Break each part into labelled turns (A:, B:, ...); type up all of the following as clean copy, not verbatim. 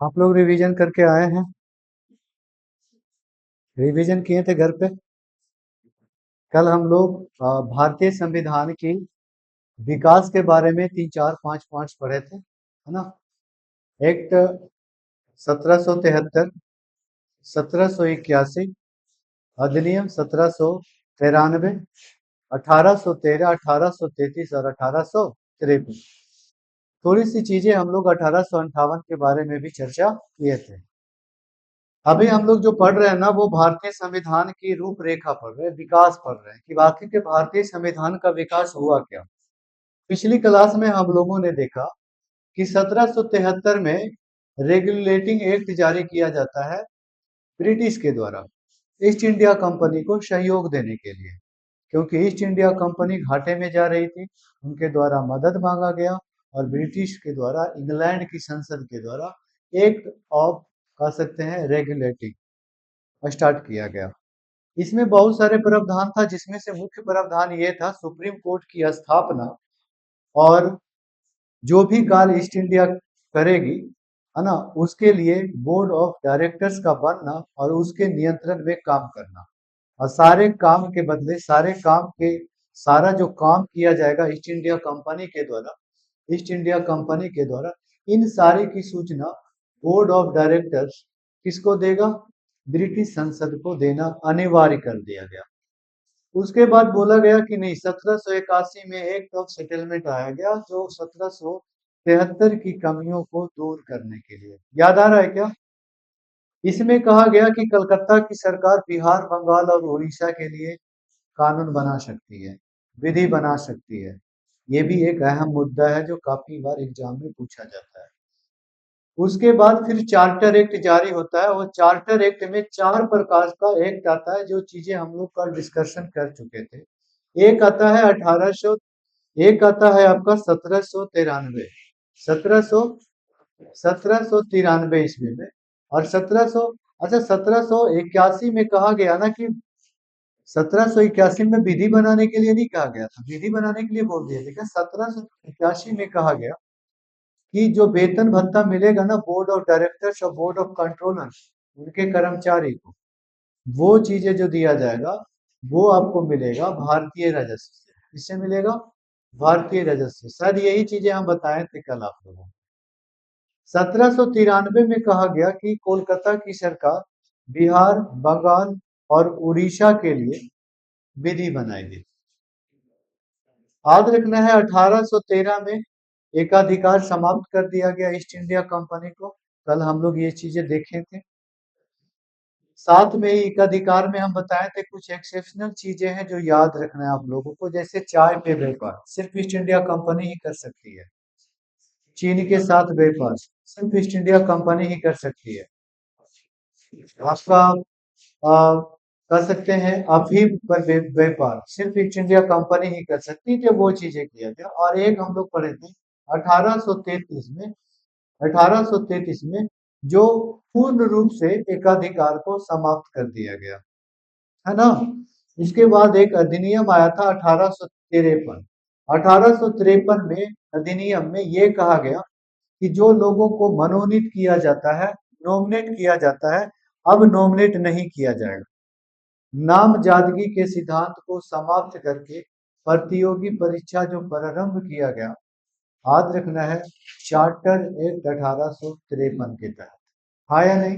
A: आप लोग रिवीजन करके आए हैं? रिवीजन किए थे घर पे? कल हम लोग भारतीय संविधान की विकास के बारे में 3 4 5 पॉइंट्स पढ़े थे, है ना? एक्ट 1773, 1781, अधिनियम 1793, 1813, 1833 और 1853। थोड़ी सी चीजें हम लोग 1858 के बारे में भी चर्चा किए थे। अभी हम लोग जो पढ़ रहे हैं ना, वो भारतीय संविधान की रूपरेखा पढ़ रहे हैं, विकास पढ़ रहे हैं कि आखिर के भारतीय संविधान का विकास हुआ क्या। पिछली क्लास में हम लोगों ने देखा कि 1773 में रेगुलेटिंग एक्ट जारी किया जाता है ब्रिटिश के द्वारा ईस्ट इंडिया कंपनी को सहयोग देने के लिए, क्योंकि ईस्ट इंडिया कंपनी घाटे में जा रही थी। उनके द्वारा मदद मांगा गया और ब्रिटिश के द्वारा इंग्लैंड की संसद के द्वारा एक्ट ऑफ, कह सकते हैं, रेगुलेटिंग स्टार्ट किया गया। इसमें बहुत सारे प्रावधान था, जिसमें से मुख्य प्रावधान ये था सुप्रीम कोर्ट की स्थापना, और जो भी कार्य ईस्ट इंडिया करेगी, है ना, उसके लिए बोर्ड ऑफ डायरेक्टर्स का बनना और उसके नियंत्रण में काम करना। और सारे काम के बदले, सारा जो काम किया जाएगा ईस्ट इंडिया कंपनी के द्वारा, ईस्ट इंडिया कंपनी के द्वारा इन सारी की सूचना बोर्ड ऑफ डायरेक्टर्स किसको देगा? ब्रिटिश संसद को देना अनिवार्य कर दिया गया। उसके बाद बोला गया कि नहीं, 1781 में एक्ट ऑफ सेटलमेंट आया गया, जो 1773 की कमियों को दूर करने के लिए। याद आ रहा है क्या? इसमें कहा गया कि कलकत्ता की सरकार बिहार, बंगाल और उड़ीसा के लिए कानून बना सकती है, विधि बना सकती है। ये भी एक अहम मुद्दा है जो काफी बार एग्जाम में पूछा जाता है। उसके बाद फिर चार्टर एक्ट जारी होता है, और चार्टर एक्ट में 4 प्रकार का एक्ट आता है, जो चीजें हम लोग कल डिस्कशन कर चुके थे। एक आता है 1800, एक आता है आपका 1793, 1700 1793 ईस्वी में, और 1700, अच्छा, 1781 में कहा गया ना कि 1781 में विधि बनाने के लिए नहीं कहा गया था, विधि बनाने के लिए बोल दिया, लेकिन 1781 में कहा गया कि जो वेतन भत्ता मिलेगा ना बोर्ड ऑफ डायरेक्टर्स और बोर्ड ऑफ कंट्रोलर, उनके कर्मचारी को, वो चीजें जो दिया जाएगा वो आपको मिलेगा भारतीय राजस्व से। किससे मिलेगा? भारतीय राजस्व से। शायद यही चीजें हम बताए थे कल आप लोगों को। 1793 में कहा गया कि कोलकाता की सरकार बिहार, बंगाल और उड़ीसा के लिए विधि बनाएगी। याद रखना है, 1813 में एकाधिकार समाप्त कर दिया गया ईस्ट इंडिया कंपनी को। कल हम लोग ये चीजें देखे थे। साथ में ही एकाधिकार में हम बताए थे कुछ एक्सेप्शनल चीजें हैं जो याद रखना है आप लोगों को, जैसे चाय पे व्यापार सिर्फ ईस्ट इंडिया कंपनी ही कर सकती है। चीन के साथ व्यापार सिर्फ ईस्ट इंडिया कंपनी ही कर सकती है। आपका कर सकते हैं अफीम पर व्यापार सिर्फ ईस्ट इंडिया कंपनी ही कर सकती है, वो चीजें किया गया। और एक हम लोग पढ़े थे 1833 में, 1833 में जो पूर्ण रूप से एकाधिकार को समाप्त कर दिया गया, है ना। इसके बाद एक अधिनियम आया था 1853। 1853 में अधिनियम में ये कहा गया कि जो लोगों को मनोनीत किया जाता है, नॉमिनेट किया जाता है, अब नॉमिनेट नहीं किया जाएगा। नामजदगी के सिद्धांत को समाप्त करके प्रतियोगी परीक्षा जो प्रारंभ किया गया, याद रखना है, चार्टर एक्ट 1853 के तहत। हाँ या नहीं?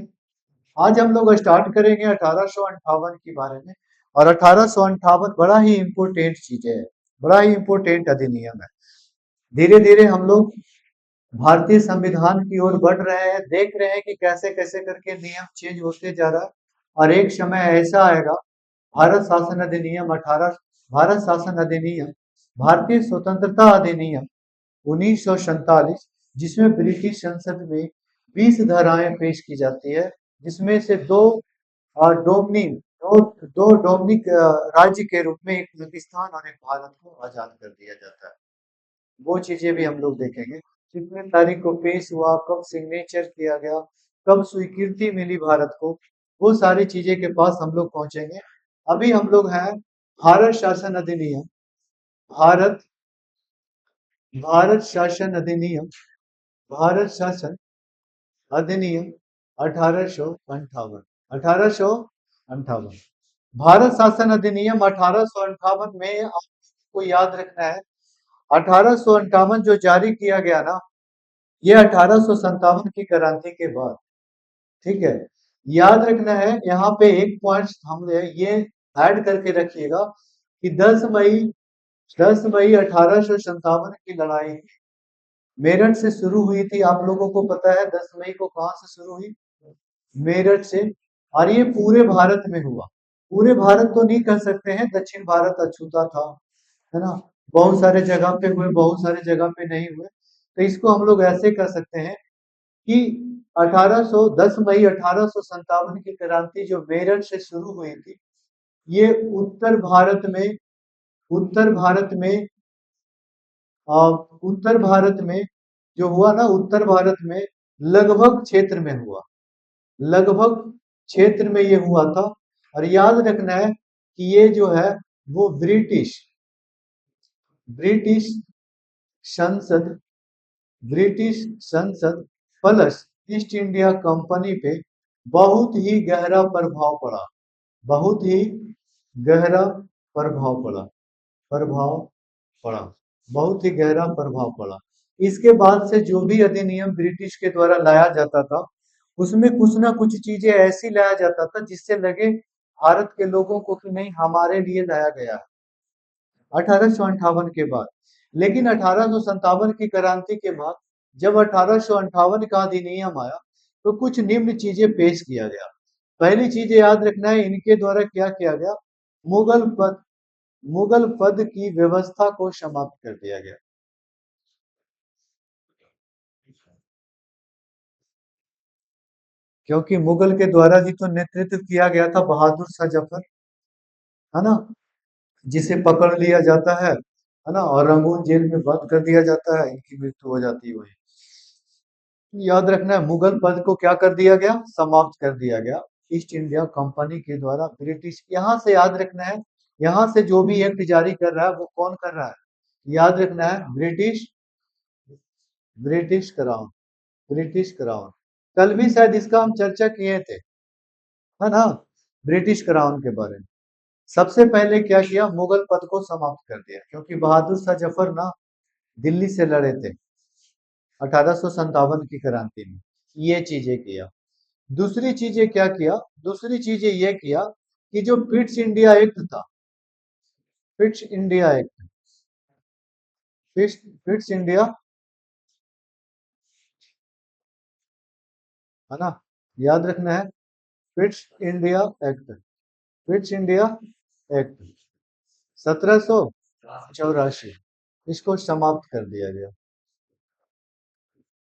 A: आज हम लोग स्टार्ट करेंगे 1858 के बारे में। और 1858 बड़ा ही इम्पोर्टेंट चीज है, बड़ा ही इम्पोर्टेंट अधिनियम है। धीरे धीरे हम लोग भारतीय संविधान की ओर बढ़ रहे हैं, देख रहे हैं कि कैसे कैसे करके नियम चेंज होते जा रहा है। और एक समय ऐसा आएगा, भारत शासन अधिनियम, भारतीय स्वतंत्रता अधिनियम 1947, जिसमें ब्रिटिश संसद में 20 धाराएं पेश की जाती है, जिसमें से दो डोमिनिक राज्य के रूप में, एक पाकिस्तान और एक भारत को आजाद कर दिया जाता है। वो चीजें भी हम लोग देखेंगे, कितने तारीख को पेश हुआ, कब सिग्नेचर किया गया, कब स्वीकृति मिली भारत को, वो सारी चीजें के पास हम लोग पहुंचेंगे। अभी हम लोग हैं भारत शासन अधिनियम, भारत भारत शासन अधिनियम, भारत शासन अधिनियम 1858। 1858 भारत शासन अधिनियम 1858 में आपको याद रखना है, 1858 जो जारी किया गया ना, ये 1857 की क्रांति के बाद, ठीक है। याद रखना है, यहाँ पे एक पॉइंट हम ये ऐड करके रखिएगा कि 10 मई 1857 की लड़ाई मेरठ से शुरू हुई थी। आप लोगों को पता है 10 मई को कहां से शुरू हुई? मेरठ से। और ये पूरे भारत में हुआ। पूरे भारत तो नहीं कह सकते हैं, दक्षिण भारत अछूता था, है ना। बहुत सारे जगह पे हुए, बहुत सारे जगह पे नहीं हुए। तो इसको हम लोग ऐसे कर सकते हैं कि 10 मई 1857 की क्रांति जो मेरठ से शुरू हुई थी, ये उत्तर भारत में उत्तर भारत में जो हुआ ना, उत्तर भारत में लगभग क्षेत्र में हुआ, लगभग क्षेत्र में ये हुआ था। और याद रखना है कि ये जो है वो ब्रिटिश संसद ब्रिटिश संसद प्लस ईस्ट इंडिया कंपनी पे बहुत ही गहरा प्रभाव पड़ा, बहुत ही गहरा प्रभाव पड़ा, प्रभाव पड़ा, बहुत ही गहरा प्रभाव पड़ा। इसके बाद से जो भी अधिनियम ब्रिटिश के द्वारा लाया जाता था, उसमें कुछ ना कुछ चीजें ऐसी लाया जाता था जिससे लगे भारत के लोगों को कि नहीं, हमारे लिए लाया गया है। 1858 के बाद, लेकिन 1857 की क्रांति के बाद जब 1858 का अधिनियम आया, तो कुछ निम्न चीजें पेश किया गया। पहली चीज याद रखना है, इनके द्वारा क्या किया गया? मुगल पद मुगल पद की व्यवस्था को समाप्त कर दिया गया। क्योंकि मुगल के द्वारा ही तो नेतृत्व किया गया था बहादुर शाह जफर, है ना, जिसे पकड़ लिया जाता है ना, और रंगून जेल में बंद कर दिया जाता है, इनकी मृत्यु हो जाती है वही। याद रखना है, मुगल पद को क्या कर दिया गया? समाप्त कर दिया गया ईस्ट इंडिया कंपनी के द्वारा। ब्रिटिश, यहां से याद रखना है, यहां से जो भी एक्ट जारी कर रहा है वो कौन कर रहा है? याद रखना है, ब्रिटिश क्राउन, ब्रिटिश क्राउन। कल भी शायद इसका हम चर्चा किए थे, है ना, ब्रिटिश क्राउन के बारे में। सबसे पहले क्या किया? मुगल पद को समाप्त कर दिया, क्योंकि बहादुर शाह जफर ना दिल्ली से लड़े थे 1857 की क्रांति में। ये चीजें किया। दूसरी चीजें क्या किया? दूसरी चीजें ये किया कि जो फिट्स इंडिया एक्ट था, fits India act, fits India, है ना, याद रखना है, fits India act, fits India act 1784, इसको समाप्त कर दिया गया,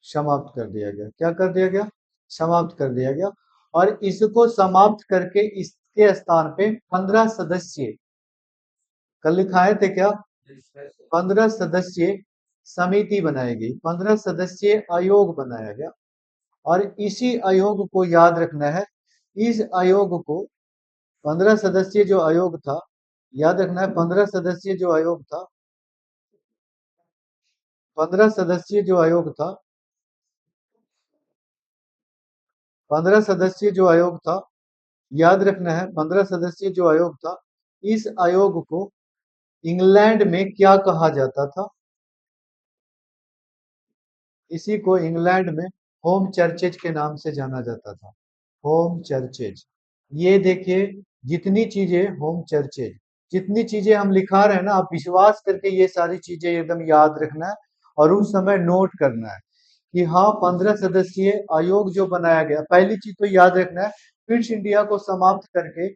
A: समाप्त कर दिया गया। क्या कर दिया गया? समाप्त कर दिया गया। और इसको समाप्त करके इसके स्थान पे 15 सदस्यीय, कल लिखाए थे क्या, 15 सदस्यीय समिति बनाई गई, 15 सदस्यीय आयोग बनाया गया। और इसी आयोग को याद रखना है, इस आयोग को, 15 सदस्यीय जो आयोग था, याद रखना है, 15 सदस्यीय जो आयोग था, 15 सदस्यीय जो आयोग था, 15 सदस्यीय जो आयोग था, याद रखना है, 15 सदस्यीय जो आयोग था, इस आयोग को इंग्लैंड में क्या कहा जाता था? इसी को इंग्लैंड में होम चर्चेज के नाम से जाना जाता था, होम चर्चेज। ये देखिए, जितनी चीजें होम चर्चेज, जितनी चीजें हम लिखा रहे हैं ना, आप विश्वास करके ये सारी चीजें एकदम याद रखना है और उस समय नोट करना है कि हाँ, 15 सदस्यीय आयोग जो बनाया गया, पहली चीज तो याद रखना है, फिट्स इंडिया को समाप्त करके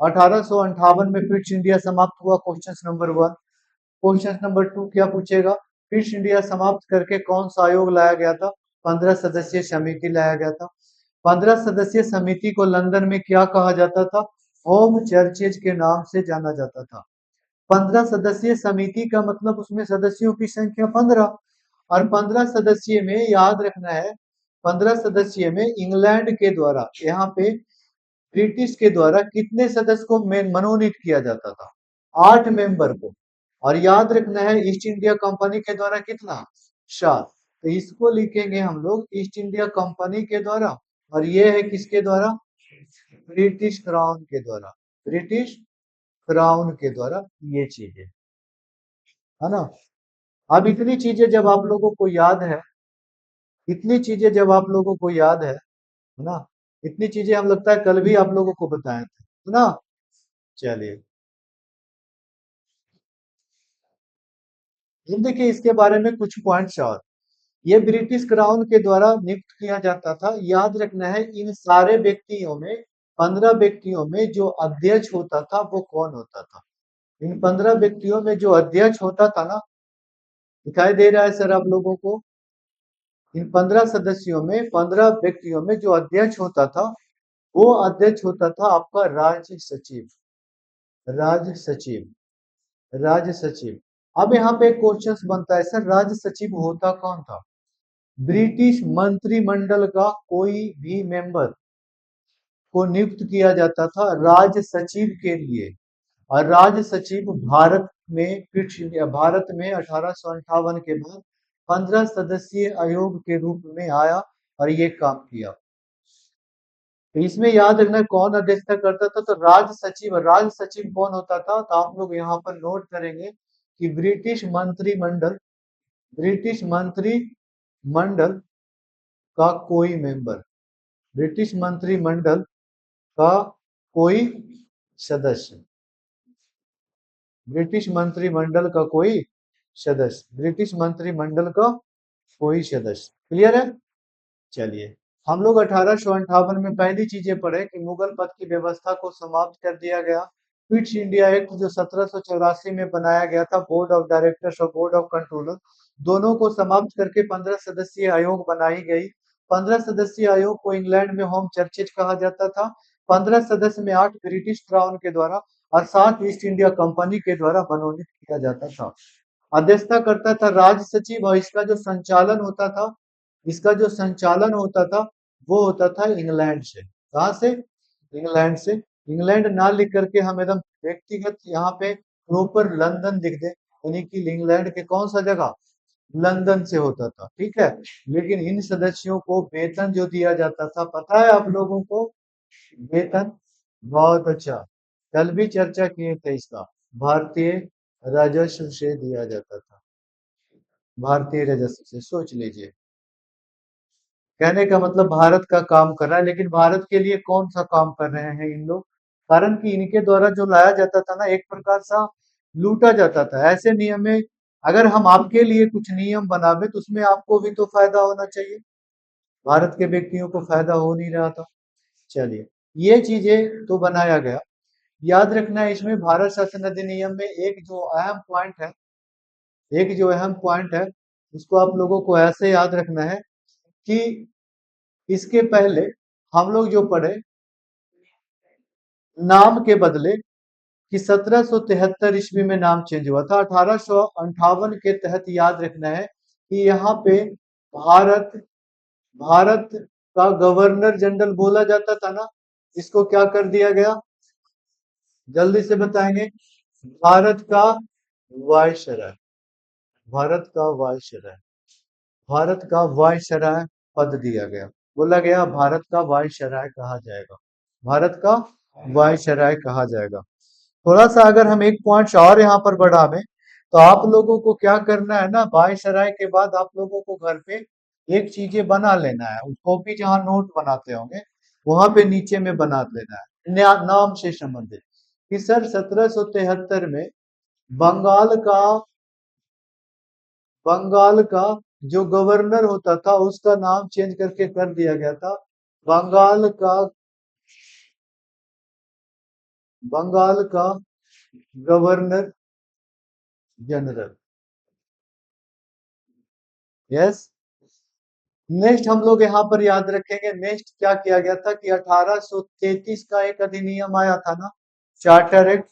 A: 1858 में फिट्स इंडिया समाप्त हुआ, क्वेश्चन नंबर 1। क्वेश्चन नंबर 2 क्या पूछेगा? फिट्स इंडिया समाप्त करके कौन सा आयोग लाया गया था? 15 सदस्यीय समिति लाया गया था। 15 सदस्यीय समिति को लंदन में क्या कहा जाता था? होम चर्चेज के नाम से जाना जाता था। 15 सदस्यीय समिति का मतलब उसमें सदस्यों की संख्या 15, और 15 सदस्यीय में याद रखना है, 15 सदस्यीय में इंग्लैंड के द्वारा, यहाँ पे ब्रिटिश के द्वारा कितने सदस्य को मनोनीत किया जाता था? 8 मेंबर को। और याद रखना है, ईस्ट इंडिया कंपनी के द्वारा कितना? 7। तो इसको लिखेंगे हम लोग ईस्ट इंडिया कंपनी के द्वारा, और ये है किसके द्वारा? ब्रिटिश क्राउन के द्वारा, ब्रिटिश क्राउन के द्वारा ये चीजें, है ना। अब इतनी चीजें जब आप लोगों को याद है, इतनी चीजें जब आप लोगों को याद है ना, इतनी चीजें हम लगता है कल भी आप लोगों को बताए थे, है ना। चलिए, अब देखिए इसके बारे में कुछ पॉइंट्स और। ये ब्रिटिश क्राउन के द्वारा नियुक्त किया जाता था। याद रखना है इन सारे व्यक्तियों में, 15 व्यक्तियों में जो अध्यक्ष होता था वो कौन होता था? इन 15 व्यक्तियों में जो अध्यक्ष होता था ना, दिखाई दे रहा है सर आप लोगों को? इन 15 सदस्यों में, 15 व्यक्तियों में जो अध्यक्ष होता था, वो अध्यक्ष होता था आपका राज्य सचिव, राज्य सचिव, राज्य सचिव। अब यहाँ पे एक क्वेश्चन बनता है, सर राज्य सचिव होता कौन था? ब्रिटिश मंत्रिमंडल का कोई भी मेंबर को नियुक्त किया जाता था राज्य सचिव के लिए। और राज्य सचिव भारत में भारत में 1858 के बाद 15 सदस्यीय आयोग के रूप में आया और ये काम किया। तो इसमें याद रखना कौन अध्यक्षता करता था, तो राज्य सचिव। राज्य सचिव कौन होता था? तो आप लोग यहाँ पर नोट करेंगे कि ब्रिटिश मंत्रिमंडल का कोई मेंबर, ब्रिटिश मंत्रिमंडल का कोई सदस्य, ब्रिटिश मंत्रिमंडल का कोई सदस्य, ब्रिटिश मंत्रिमंडल का कोई सदस्य। क्लियर है? चलिए, हम लोग 1858 में पहली चीजें पढ़े कि मुगल पद की व्यवस्था को समाप्त कर दिया गया। क्विट्स इंडिया एक्ट जो 1784 में बनाया गया था, बोर्ड ऑफ डायरेक्टर्स और बोर्ड ऑफ कंट्रोलर दोनों को समाप्त करके 15 सदस्यीय आयोग बनाई गई। 15 सदस्यीय आयोग को इंग्लैंड में होम चर्चेज कहा जाता था। 15 सदस्य में 8 ब्रिटिश क्राउन के द्वारा और 7 ईस्ट इंडिया कंपनी के द्वारा मनोनीत किया जाता था। अध्यक्षता करता था राज्य सचिव, और इसका जो संचालन होता था, इसका जो संचालन होता था वो होता था इंग्लैंड से। कहाँ से? इंग्लैंड से। इंग्लैंड ना लिख करके हम एकदम व्यक्तिगत यहाँ पे प्रॉपर लंदन लिख दे, यानी कि इंग्लैंड के कौन सा जगह? लंदन से होता था, ठीक है। लेकिन इन सदस्यों को वेतन जो दिया जाता था, पता है आप लोगों को? वेतन, बहुत अच्छा, कल भी चर्चा किए थे इसका, भारतीय राजस्व से दिया जाता था, भारतीय राजस्व से। सोच लीजिए, कहने का मतलब भारत का काम कर रहा है, लेकिन भारत के लिए कौन सा काम कर रहे हैं इन लोग? कारण कि इनके द्वारा जो लाया जाता था ना, एक प्रकार सा लूटा जाता था। ऐसे नियम में अगर हम आपके लिए कुछ नियम बनावे तो उसमें आपको भी तो फायदा होना चाहिए, भारत के व्यक्तियों को फायदा हो नहीं रहा था। चलिए, ये चीजें तो बनाया गया। याद रखना है इसमें भारत शासन अधिनियम में एक जो अहम पॉइंट है, एक जो अहम पॉइंट है, उसको आप लोगों को ऐसे याद रखना है कि इसके पहले हम लोग जो पढ़े, नाम के बदले कि 1773 ईस्वी में नाम चेंज हुआ था। 1858 के तहत याद रखना है कि यहाँ पे भारत भारत का गवर्नर जनरल बोला जाता था ना, इसको क्या कर दिया गया? जल्दी से बताएंगे। भारत का वायसराय, भारत का वायसराय, भारत का वायसराय पद दिया गया। बोला गया भारत का वायसराय कहा जाएगा, भारत का वायसराय कहा जाएगा। थोड़ा सा अगर हम एक पॉइंट और यहाँ पर बढ़ावें, तो आप लोगों को क्या करना है ना, वायसराय के बाद आप लोगों को घर पे एक चीजें बना लेना है, उसको भी जहाँ नोट बनाते होंगे वहां पे नीचे में बना लेना है, नाम से संबंधित कि सर 1773 में बंगाल का बंगाल का जो गवर्नर होता था उसका नाम चेंज करके कर दिया गया था बंगाल का, बंगाल का गवर्नर जनरल। यस। नेक्स्ट हम लोग यहाँ पर याद रखेंगे, नेक्स्ट क्या किया गया था कि 1833 का एक अधिनियम आया था ना, चार्टर एक्ट।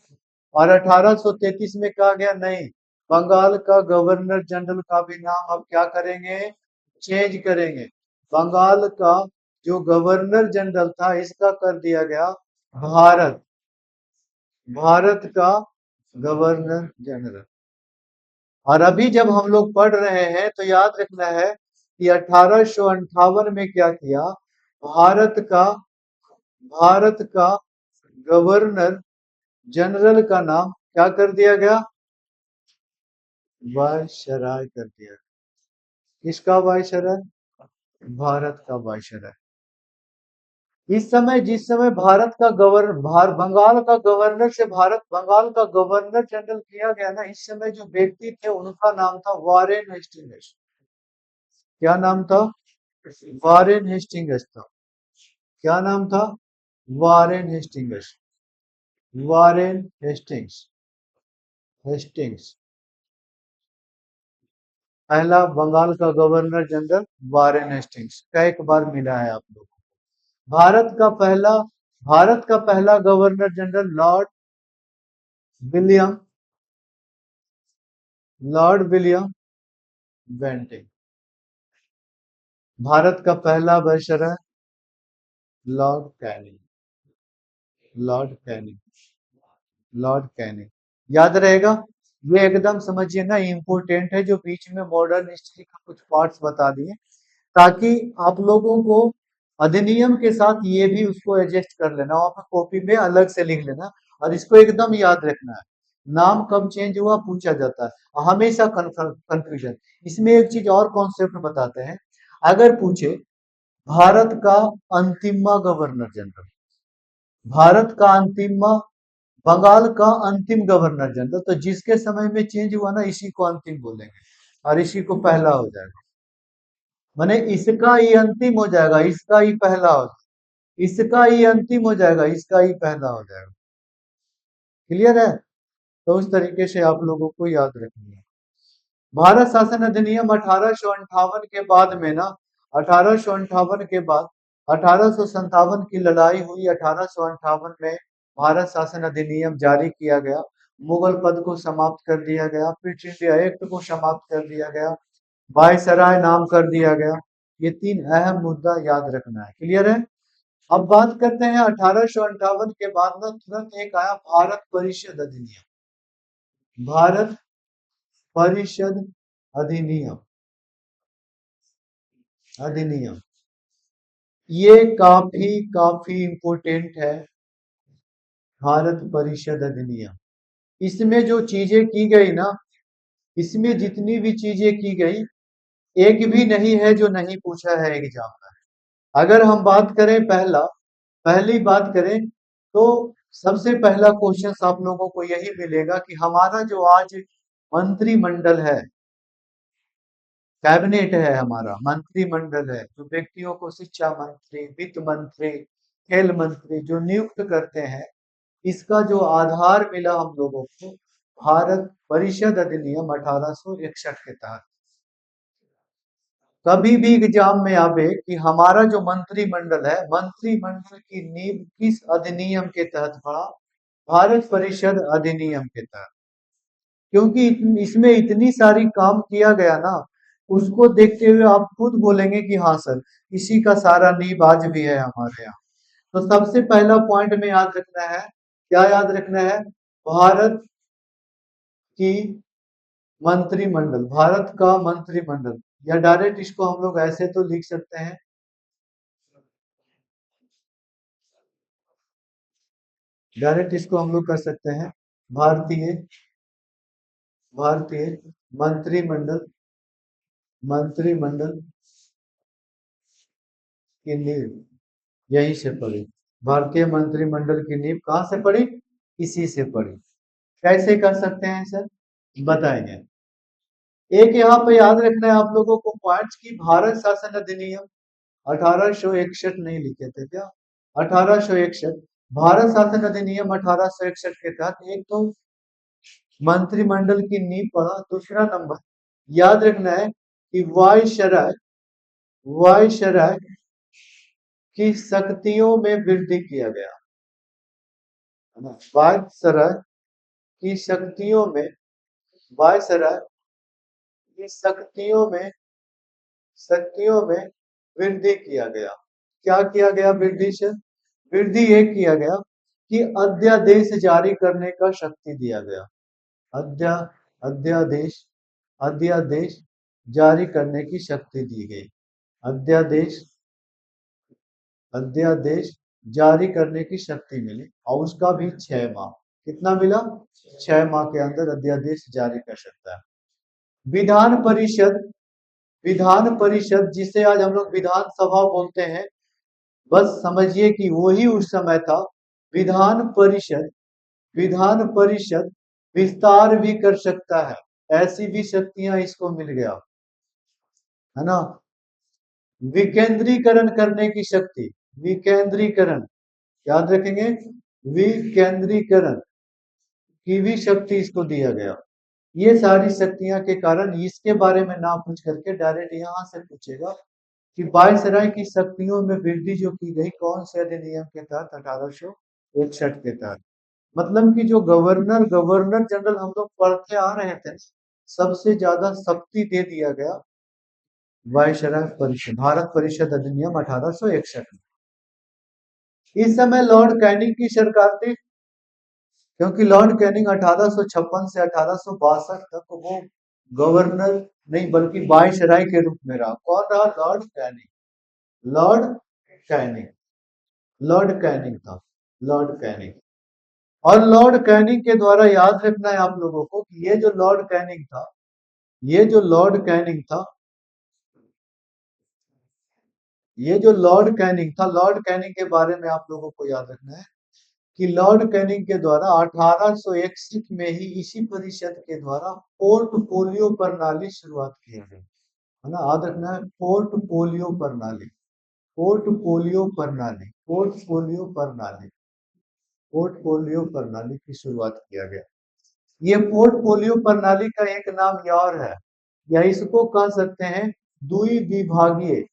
A: और 1833 में कहा गया नहीं, बंगाल का गवर्नर जनरल का भी नाम अब क्या करेंगे? चेंज करेंगे। बंगाल का जो गवर्नर जनरल था इसका कर दिया गया भारत, भारत का गवर्नर जनरल। और अभी जब हम लोग पढ़ रहे हैं तो याद रखना है कि 1858 में क्या किया, भारत का भारत का गवर्नर जनरल का नाम क्या कर दिया गया, वायसराय कर दिया। किसका वायसराय, भारत का वायसराय। इस समय जिस समय भारत का बंगाल का गवर्नर से भारत बंगाल का गवर्नर जनरल किया गया ना, इस समय जो व्यक्ति थे उनका नाम था वारेन हेस्टिंग्स। क्या नाम था, वारेन हेस्टिंग्स था। क्या नाम था, Warren Hastings. Warren Hastings. Hastings पहला बंगाल का गवर्नर जनरल वारेन हेस्टिंग्स। कई बार मिला है आप लोगों को। भारत का पहला governor general William Lord William Bentinck. Bharat का पहला viceroy Lord Canning. Lord Canning. Lord Canning. याद रहेगा, ये एकदम समझिए ना, इम्पोर्टेंट है। जो बीच में मॉडर्न हिस्ट्री का कुछ पार्ट्स बता दिए, ताकि आप लोगों को अधिनियम के साथ ये भी उसको एडजस्ट कर लेना, और कॉपी में अलग से लिख लेना, और इसको एकदम याद रखना है। नाम कब चेंज हुआ पूछा जाता है हमेशा, कंफ्यूजन। इसमें एक चीज और कॉन्सेप्ट बताते हैं। अगर पूछे भारत का अंतिमा गवर्नर जनरल, भारत का अंतिमा, बंगाल का अंतिम गवर्नर जनरल, तो जिसके समय में चेंज हुआ ना, इसी को अंतिम बोलेंगे, और इसी को पहला हो जाएगा। माने इसका ही अंतिम हो जाएगा, इसका ही पहला हो जाएगा। इसका ही अंतिम हो जाएगा, इसका ही पहला हो जाएगा। क्लियर है, तो उस तरीके से आप लोगों को याद रखनी है। भारत शासन अधिनियम 1858 के बाद में ना, 1858 के बाद 1857 की लड़ाई हुई। 1858 में भारत शासन अधिनियम जारी किया गया, मुगल पद को समाप्त कर दिया गया, क्विट इंडिया एक्ट को समाप्त कर दिया गया, वायसराय नाम कर दिया गया। ये तीन अहम मुद्दा याद रखना है। क्लियर है। अब बात करते हैं 1858 के बाद ना तुरंत एक आया भारत परिषद अधिनियम। भारत परिषद अधिनियम। अधिनियम ये काफी काफी इंपोर्टेंट है। भारत परिषद अधिनियम, इसमें जो चीजें की गई ना, इसमें जितनी भी चीजें की गई, एक भी नहीं है जो नहीं पूछा है एग्जाम में। अगर हम बात करें पहली बात करें, तो सबसे पहला क्वेश्चन आप लोगों को यही मिलेगा कि हमारा जो आज मंत्रिमंडल है, कैबिनेट है, हमारा मंत्रिमंडल है, जो व्यक्तियों को शिक्षा मंत्री, वित्त मंत्री, खेल मंत्री जो नियुक्त करते हैं, इसका जो आधार मिला हम लोगों को, भारत परिषद अधिनियम 1861 के तहत। कभी भी एग्जाम में आवे कि हमारा जो मंत्रिमंडल है, मंत्रिमंडल की नींव किस अधिनियम के तहत पड़ा, भारत परिषद अधिनियम के तहत। क्योंकि इसमें इतनी सारी काम किया गया ना, उसको देखते हुए आप खुद बोलेंगे कि हाँ सर, इसी का सारा नींव आज भी है हमारे यहाँ। तो सबसे पहला पॉइंट में याद रखना है, क्या याद रखना है, भारत की मंत्रिमंडल, भारत का मंत्रिमंडल, या डायरेक्ट इसको हम लोग ऐसे तो लिख सकते हैं, डायरेक्ट इसको हम लोग कर सकते हैं, भारतीय भारतीय मंत्रिमंडल, मंत्रिमंडल की नींव यहीं से पड़ी। भारतीय मंत्रिमंडल की नींव कहाँ से पड़ी, इसी से पड़ी। कैसे कर सकते हैं सर, बताएंगे। एक यहाँ पे याद रखना है आप लोगों को पॉइंट्स की, भारत शासन अधिनियम 1861 नहीं लिखे थे क्या, 1861 भारत शासन अधिनियम 1861 के तहत एक तो मंत्रिमंडल की नींव पड़ा। दूसरा नंबर याद रखना है कि वायसराय, वायसराय की शक्तियों में वृद्धि किया गया, है ना। वायसराय की शक्तियों में, वायसराय की शक्तियों में वृद्धि किया गया। क्या किया गया वृद्धि से, वृद्धि ये किया गया कि अध्यादेश जारी करने का शक्ति दिया गया। अध्या अध्यादेश, अध्यादेश जारी करने की शक्ति दी गई। अध्यादेश अध्यादेश जारी करने की शक्ति मिली और उसका भी 6 माह। कितना मिला? 6 माह के अंदर अध्यादेश जारी कर सकता है। विधान परिषद विधान परिषद जिसे आज हम लोग विधानसभा बोलते हैं, बस समझिए कि वही उस समय था। विधान परिषद विधान परिषद विस्तार भी कर सकता है, ऐसी भी शक्तियां इसको मिल गया, है ना। विकेंद्रीकरण करने की शक्ति, विकेंद्रीकरण, याद रखेंगे, विकेंद्रीकरण की भी शक्ति इसको दिया गया। ये सारी शक्तियां के कारण इसके बारे में ना पूछ करके डायरेक्ट यहाँ से पूछेगा कि वायसराय की शक्तियों में वृद्धि जो की गई कौन से अधिनियम के तहत? 1861 के तहत। मतलब कि जो गवर्नर गवर्नर जनरल हम लोग पढ़ते आ रहे थे, सबसे ज्यादा शक्ति दे दिया गया वायसराय परिषद, भारत परिषद अधिनियम 1861 में। इस समय लॉर्ड कैनिंग की सरकार थी, क्योंकि लॉर्ड कैनिंग 1856 से 1862 तक वो गवर्नर नहीं बल्कि वायसराय के रूप में रहा। कौन रहा? Lord Canning. Lord Canning Lord Canning था, लॉर्ड कैनिंग। और लॉर्ड कैनिंग के द्वारा याद रखना है आप लोगों को कि ये जो लॉर्ड कैनिंग था, ये जो लॉर्ड कैनिंग था, ये जो लॉर्ड कैनिंग था, लॉर्ड कैनिंग के बारे में आप लोगों को याद रखना है कि लॉर्ड कैनिंग के द्वारा 1861 में ही इसी परिषद के द्वारा पोर्टफोलियो प्रणाली शुरुआत किया गया, है ना। याद रखना है, पोर्टफोलियो प्रणाली, पोर्टफोलियो प्रणाली, पोर्टफोलियो प्रणाली, पोर्टफोलियो प्रणाली की शुरुआत किया गया। ये पोर्टफोलियो प्रणाली का एक नाम ये और है, या इसको कह सकते हैं द्विविभागीय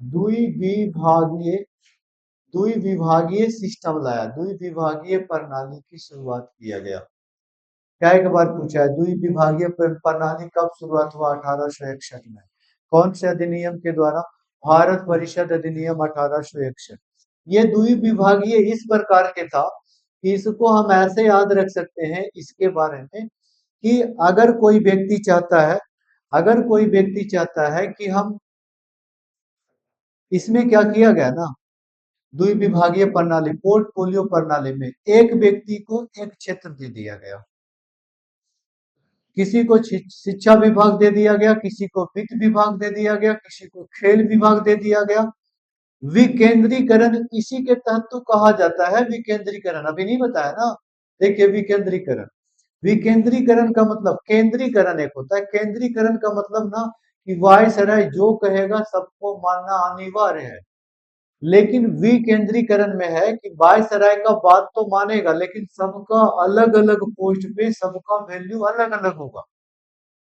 A: द्विविभागीय द्विविभागीय सिस्टम लाया, द्विविभागीय प्रणाली की शुरुआत किया गया। क्या एक बार पूछा है, द्विविभागीय प्रणाली कब शुरुआत हुआ? 1861 में। कौन से अधिनियम के द्वारा? भारत परिषद अधिनियम 1861। ये द्विविभागीय इस प्रकार के था कि इसको हम ऐसे याद रख सकते हैं इसके बारे में कि अगर कोई व्यक्ति चाहता है कि हम इसमें क्या किया गया ना, द्विविभागीय प्रणाली, पोर्टफोलियो प्रणाली में एक व्यक्ति को एक क्षेत्र दे दिया गया। किसी को शिक्षा विभाग दे दिया गया, किसी को वित्त विभाग दे दिया गया, किसी को खेल विभाग दे दिया गया। विकेंद्रीकरण इसी के तहत तो कहा जाता है विकेंद्रीकरण, अभी नहीं बताया ना। देखिए विकेंद्रीकरण, विकेंद्रीकरण का मतलब केंद्रीकरण एक होता है, केंद्रीकरण का मतलब ना कि वायसराय जो कहेगा सबको मानना अनिवार्य है। लेकिन विकेंद्रीकरण में है कि वायसराय का बात तो मानेगा लेकिन सबका अलग अलग पोस्ट पे सबका वैल्यू अलग अलग होगा।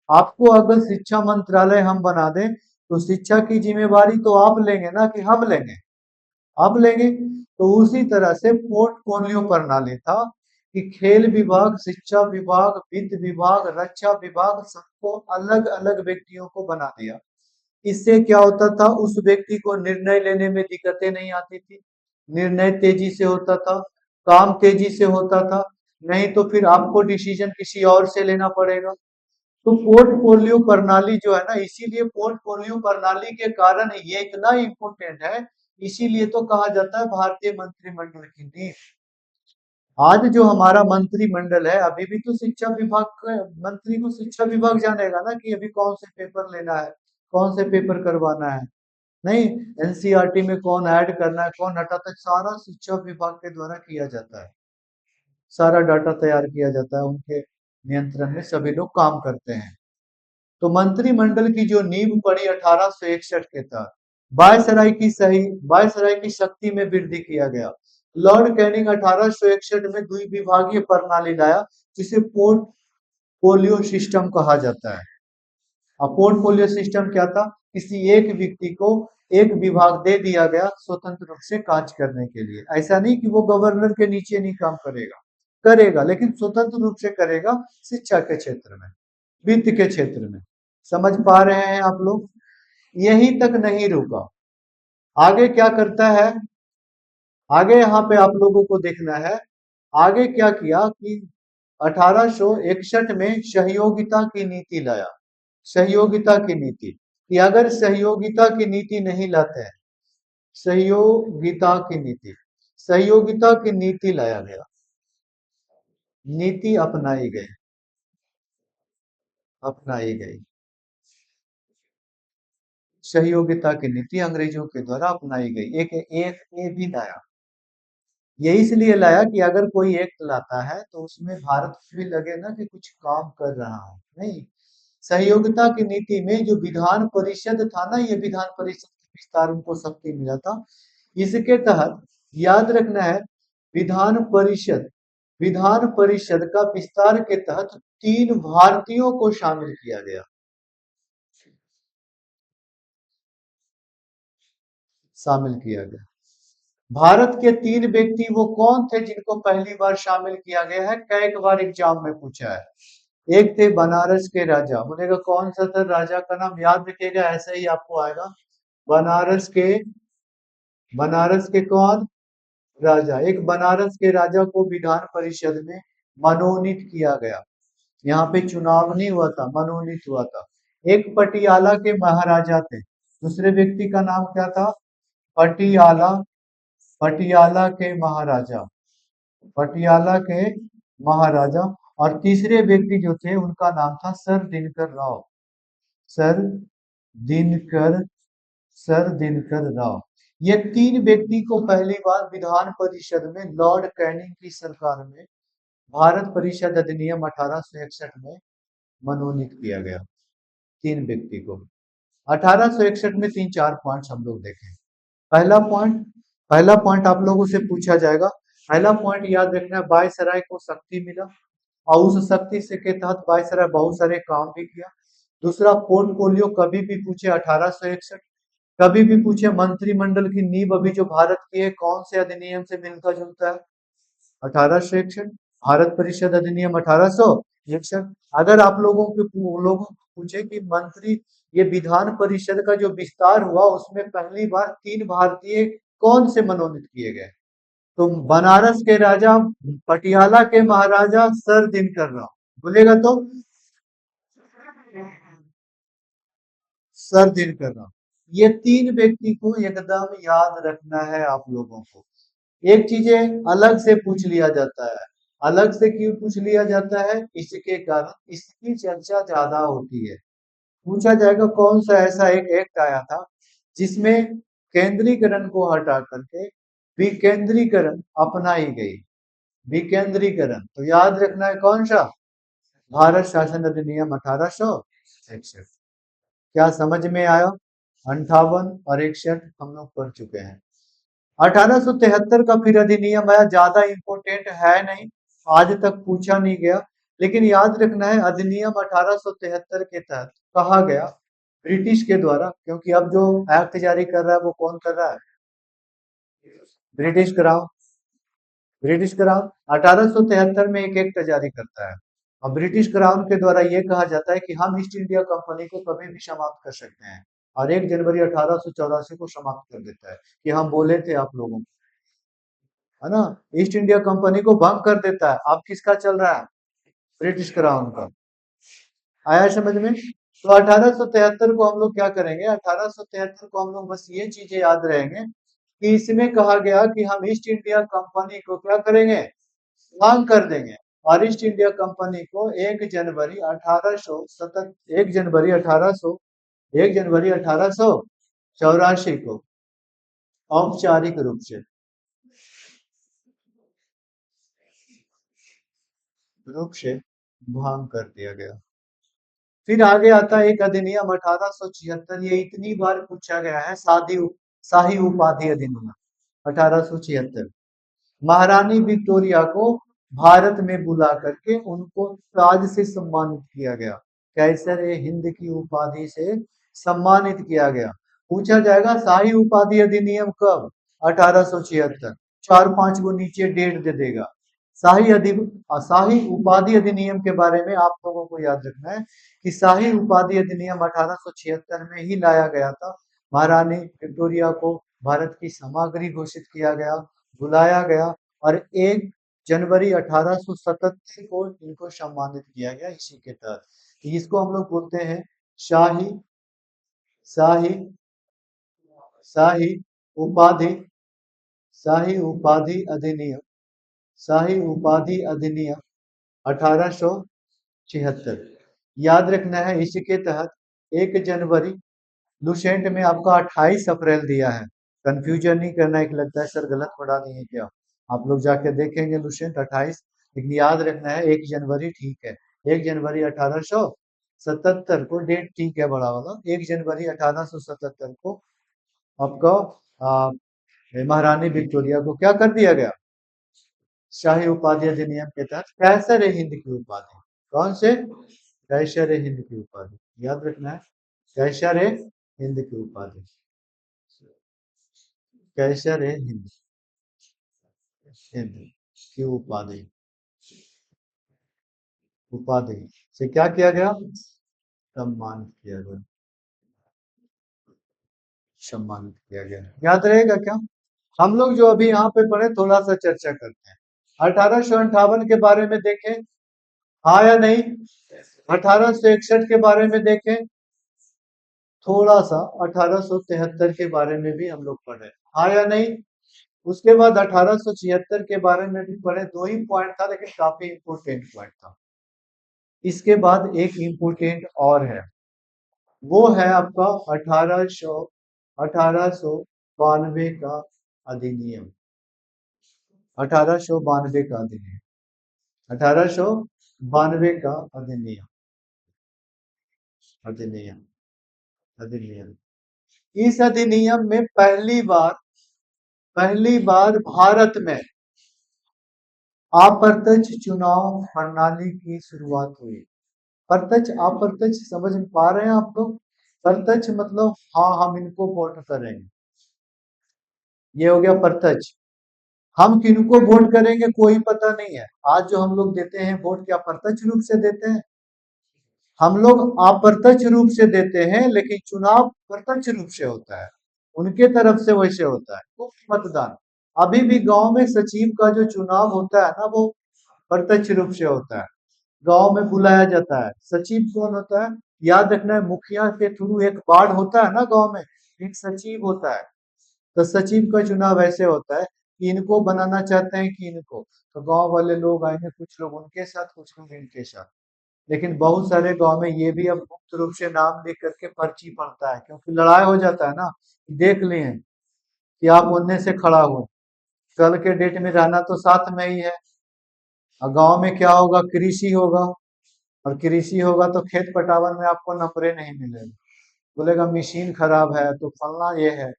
A: आपको अगर शिक्षा मंत्रालय हम बना दें तो शिक्षा की जिम्मेवारी तो आप लेंगे ना कि हम लेंगे? आप लेंगे। तो उसी तरह से पोर्टफोलियो प्रणाली था कि खेल विभाग, शिक्षा विभाग, वित्त विभाग, रक्षा विभाग सबको अलग अलग व्यक्तियों को बना दिया। इससे क्या होता था, उस व्यक्ति को निर्णय लेने में दिक्कतें नहीं आती थी, निर्णय तेजी से होता था, काम तेजी से होता था। नहीं तो फिर आपको डिसीजन किसी और से लेना पड़ेगा। तो पोर्टफोलियो प्रणाली जो है ना, इसीलिए पोर्टफोलियो प्रणाली के कारण ये इतना इम्पोर्टेंट है, इसीलिए तो कहा जाता है भारतीय मंत्रिमंडल की नींव। आज जो हमारा मंत्रिमंडल है, अभी भी तो शिक्षा विभाग के मंत्री को शिक्षा विभाग जानेगा ना कि अभी कौन से पेपर लेना है, कौन से पेपर करवाना है। नहीं, एनसीईआरटी में कौन ऐड करना है, कौन हटाता है, सारा शिक्षा विभाग के द्वारा किया जाता है। सारा डाटा तैयार किया जाता है, उनके नियंत्रण में सभी लोग काम करते हैं। तो मंत्रिमंडल की जो नींव पड़ी 1861 के तहत, वायसराय की शक्ति में वृद्धि किया गया। लॉर्ड कैनिंग 1861 में द्विविभागीय प्रणाली लाया जिसे पोर्टफोलियो सिस्टम कहा जाता है। अब पोर्टफोलियो सिस्टम क्या था? किसी एक व्यक्ति को एक विभाग दे दिया गया स्वतंत्र रूप से कार्य करने के लिए। ऐसा नहीं कि वो गवर्नर के नीचे नहीं काम करेगा, करेगा लेकिन स्वतंत्र रूप से करेगा, शिक्षा के क्षेत्र में, वित्त के क्षेत्र में। समझ पा रहे हैं आप लोग? यहीं तक नहीं रुका, आगे क्या करता है, आगे यहाँ पे आप लोगों को देखना है। आगे क्या किया कि 1861 में सहयोगिता की नीति लाया। सहयोगिता की नीति, कि अगर सहयोगिता की नीति नहीं लाते हैं, सहयोगिता की नीति, सहयोगिता की नीति लाया गया, नीति अपनाई गई, अपनाई गई, सहयोगिता की नीति अंग्रेजों के द्वारा अपनाई गई। एक एक ए भी लाया, ये इसलिए लाया कि अगर कोई एक्ट लाता है तो उसमें भारत को भी लगे ना कि कुछ काम कर रहा हूं, नहीं। सहयोगिता की नीति में जो विधान परिषद था ना, ये विधान परिषद के विस्तार उनको शक्ति मिला था। इसके तहत याद रखना है, विधान परिषद, विधान परिषद का विस्तार के तहत 3 भारतीयों को शामिल किया गया, शामिल किया गया। भारत के 3 व्यक्ति वो कौन थे जिनको पहली बार शामिल किया गया है, कई बार एग्जाम में पूछा है। एक थे बनारस के राजा, बोलेगा कौन सा था राजा का नाम, याद रखिएगा, ऐसे ही आपको आएगा। बनारस के, बनारस के कौन राजा, एक बनारस के राजा को विधान परिषद में मनोनीत किया गया। यहाँ पे चुनाव नहीं हुआ था, मनोनीत हुआ था। एक पटियाला के महाराजा थे, दूसरे व्यक्ति का नाम क्या था, पटियाला, पटियाला के महाराजा, पटियाला के महाराजा। और तीसरे व्यक्ति जो थे उनका नाम था sir Dinkar Rao, sir Dinkar, sir Dinkar Rao. ये 3 व्यक्ति को पहली बार विधान परिषद में लॉर्ड कैनिंग की सरकार में भारत परिषद अधिनियम 1861 में मनोनीत किया गया, 3 व्यक्ति को। 1861 में 3-4 पॉइंट्स हम लोग देखें। पहला पॉइंट, पहला पॉइंट आप लोगों से पूछा जाएगा। पहला पॉइंट याद रखना है, वायसराय को शक्ति मिला और उस शक्ति से के तहत वायसराय बहुत सारे काम भी किया। दूसरा, पोर्टफोलियो कभी भी पूछे 1861, कभी भी पूछे मंत्रिमंडल की नींव अभी जो भारत की है कौन से अधिनियम से मिलता जुलता है, 1861, भारत परिषद अधिनियम 1861। अगर आप लोगों को पूछे कि मंत्री, ये विधान परिषद का जो विस्तार हुआ उसमें पहली बार 3 भारतीय कौन से मनोनीत किए गए, तो बनारस के राजा, पटियाला के महाराजा, सर दिनकर राव, बोलेगा तो सर दिनकर राव। ये 3 व्यक्ति को एकदम याद रखना है आप लोगों को। एक चीजें अलग से पूछ लिया जाता है, अलग से क्यों पूछ लिया जाता है, इसके कारण इसकी चर्चा ज्यादा होती है। पूछा जाएगा कौन सा ऐसा एक एक्ट आया था जिसमें केंद्रीकरण को हटा करके विकेंद्रीकरण अपनाई गई, विकेंद्रीकरण, तो याद रखना है कौन सा, भारत शासन अधिनियम 1861। क्या समझ में आया, 58 और 61 हम लोग पढ़ चुके हैं। 1873 का फिर अधिनियम आया, ज्यादा इंपोर्टेंट है नहीं, आज तक पूछा नहीं गया, लेकिन याद रखना है अधिनियम 1873 के तहत कहा गया ब्रिटिश के द्वारा, क्योंकि अब जो एक्ट जारी कर रहा है वो कौन कर रहा है, ब्रिटिश क्राउन, ब्रिटिश क्राउन 1873 में एक एक्ट जारी करता है और ब्रिटिश क्राउन के द्वारा ये कहा जाता है कि हम ईस्ट इंडिया कंपनी को कभी भी समाप्त कर सकते हैं, और 1 जनवरी 1884 को समाप्त कर देता है, कि हम बोले थे आप लोगों को, है ना, ईस्ट इंडिया कंपनी को भंग कर देता है। अब किसका चल रहा है, ब्रिटिश क्राउन का। आया समझ में, तो 1873 को हम लोग क्या करेंगे, 1873 को हम लोग बस ये चीजें याद रहेंगे कि इसमें कहा गया कि हम ईस्ट इंडिया कंपनी को क्या करेंगे, भंग कर देंगे, और ईस्ट इंडिया कंपनी को 1 जनवरी 1884 को औपचारिक रूप से भंग कर दिया गया। फिर आगे आता है एक अधिनियम 1876, ये इतनी बार पूछा गया है, शाही उपाधि अधिनियम 1876। महारानी विक्टोरिया को भारत में बुला करके उनको ताज से सम्मानित किया गया, कैसर ए हिंद की उपाधि से सम्मानित किया गया। पूछा जाएगा शाही उपाधि अधिनियम कब, 1876, 4-5 को नीचे डेट दे देगा। शाही उपाधि अधिनियम के बारे में आप लोगों को याद रखना है कि शाही उपाधि अधिनियम 1876 में ही लाया गया था। महारानी विक्टोरिया को भारत की सामग्री घोषित किया गया, बुलाया गया, और 1 जनवरी 1877 को इनको सम्मानित किया गया इसी के तहत। इसको हम लोग बोलते हैं शाही शाही शाही उपाधि शाही उपाधि अधिनियम शाही उपाधि अधिनियम 1876। याद रखना है इसी के तहत 1 जनवरी, लुसेंट में आपका 28 अप्रैल दिया है। कंफ्यूजन नहीं करना है कि लगता है सर गलत पढ़ा नहीं है क्या। आप लोग जाके देखेंगे लुसेंट 28, लेकिन याद रखना है 1 जनवरी ठीक है। 1 जनवरी 1877 को डेट ठीक है बड़ा वाला। 1 जनवरी 1877 को आपका आ, महारानी विक्टोरिया को क्या कर दिया गया? शाही उपाधि अधिनियम के तहत कैसर ए हिंद की उपाधि। कौन से? कैसर ए हिंद की उपाधि, याद रखना है। कैसर ए हिंद की उपाधि, कैसर ए हिंद हिंद की उपाधि उपाधि से क्या किया गया? सम्मानित किया गया, सम्मानित किया गया। याद रहेगा क्या? हम लोग जो अभी यहाँ पे पढ़े थोड़ा सा चर्चा करते हैं। 1858 के बारे में देखें, हाँ या नहीं? 1861 के बारे में देखें, थोड़ा सा 1873 के बारे में भी हम लोग पढ़े, हाँ या नहीं? उसके बाद 1876 के बारे में भी पढ़े। 2 ही पॉइंट था लेकिन काफी इंपोर्टेंट पॉइंट था। इसके बाद एक इंपोर्टेंट और है, वो है आपका 1892 का अधिनियम। 1892 का अधिनियम 1892 का अधिनियम अधिनियम अधिनियम इस अधिनियम में पहली बार भारत में अप्रत्यक्ष चुनाव प्रणाली की शुरुआत हुई। प्रत्यक्ष अप्रत्यक्ष समझ में पा रहे हैं आप लोग? प्रत्यक्ष मतलब हाँ हम इनको वोट करेंगे, ये हो गया प्रत्यक्ष। हम किनको वोट करेंगे कोई पता नहीं है। आज जो हम लोग देते हैं वोट, क्या प्रत्यक्ष रूप से देते हैं? हम लोग अप्रत्यक्ष रूप से देते हैं, लेकिन चुनाव प्रत्यक्ष रूप से होता है, उनके तरफ से वैसे होता है वो मतदान। अभी भी गांव में सचिव का जो चुनाव होता है ना, वो प्रत्यक्ष रूप से होता है। गांव में बुलाया जाता है। सचिव कौन होता है? याद रखना है, मुखिया के थ्रू एक वार्ड होता है ना गांव में, एक सचिव होता है। तो सचिव का चुनाव ऐसे होता है कि इनको बनाना चाहते हैं कि इनको, तो गांव वाले लोग आएंगे, कुछ लोग उनके साथ कुछ लोग इनके साथ। लेकिन बहुत सारे गांव में ये भी अब मुक्त रूप से नाम लिख करके पर्ची पड़ता है, क्योंकि लड़ाई हो जाता है ना। देख लिए कि आप उनने से खड़ा हुए, कल के डेट में रहना तो साथ में ही है। और गांव में क्या होगा? कृषि होगा, और कृषि होगा तो खेत पटावन में आपको नंबरे नहीं मिलेगा। बोलेगा मशीन खराब है तो फलना ये है।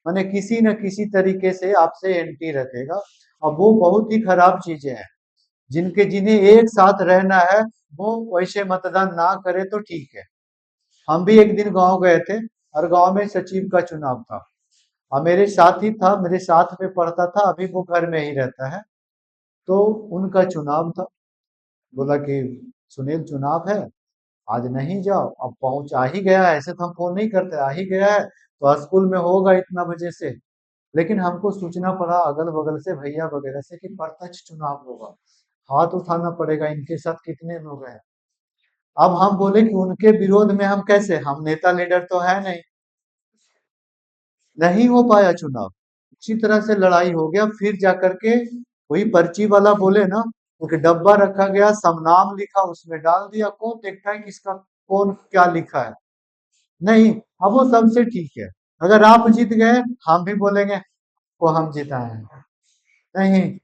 A: माने किसी न किसी तरीके से आपसे एंटी रखेगा। और वो बहुत ही खराब चीजें हैं। जिन्हें एक साथ रहना है वो वैसे मतदान ना करे तो ठीक है। हम भी एक दिन गांव गए थे, और गांव में सचिव का चुनाव था, और मेरे साथ ही था, मेरे साथ में पढ़ता था, अभी वो घर में ही रहता है। तो उनका चुनाव था। बोला कि सुनील चुनाव है, आज नहीं जाओ। अब पहुंच आ ही गया है, ऐसे तो हम फोन नहीं करते, आ ही गया है तो स्कूल में होगा इतना बजे से। लेकिन हमको सूचना पड़ा अगल बगल से, भैया वगैरह से, कि प्रत्यक्ष चुनाव होगा, हाथ उठाना पड़ेगा, इनके साथ कितने लोग हैं। अब हम बोले कि उनके विरोध में हम कैसे, हम नेता लीडर तो है नहीं। नहीं हो पाया चुनाव, उसी तरह से लड़ाई हो गया। फिर जाकर के वही पर्ची वाला बोले ना, क्योंकि डब्बा रखा गया, सब नाम लिखा, उसमें डाल दिया। कौन देखता है किसका कौन क्या लिखा है? नहीं। अब वो सबसे ठीक है, अगर आप जीत गए हम भी बोलेंगे वो हम जिताए हैं। नहीं,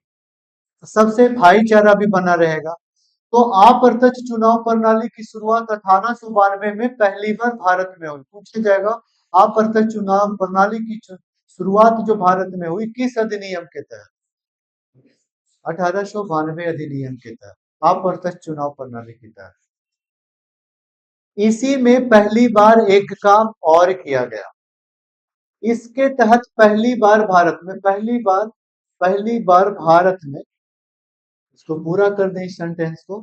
A: सबसे भाईचारा भी बना रहेगा। तो अप्रत्यक्ष चुनाव प्रणाली की शुरुआत 1892 में पहली बार भारत में हुई। पूछा जाएगा अप्रत्यक्ष चुनाव प्रणाली की शुरुआत जो भारत में हुई किस अधिनियम के तहत? 1892 अधिनियम के तहत अप्रत्यक्ष चुनाव प्रणाली के तहत। इसी में पहली बार एक काम और किया गया। इसके तहत पहली बार भारत में, इसको पूरा कर दें इस सेंटेंस को।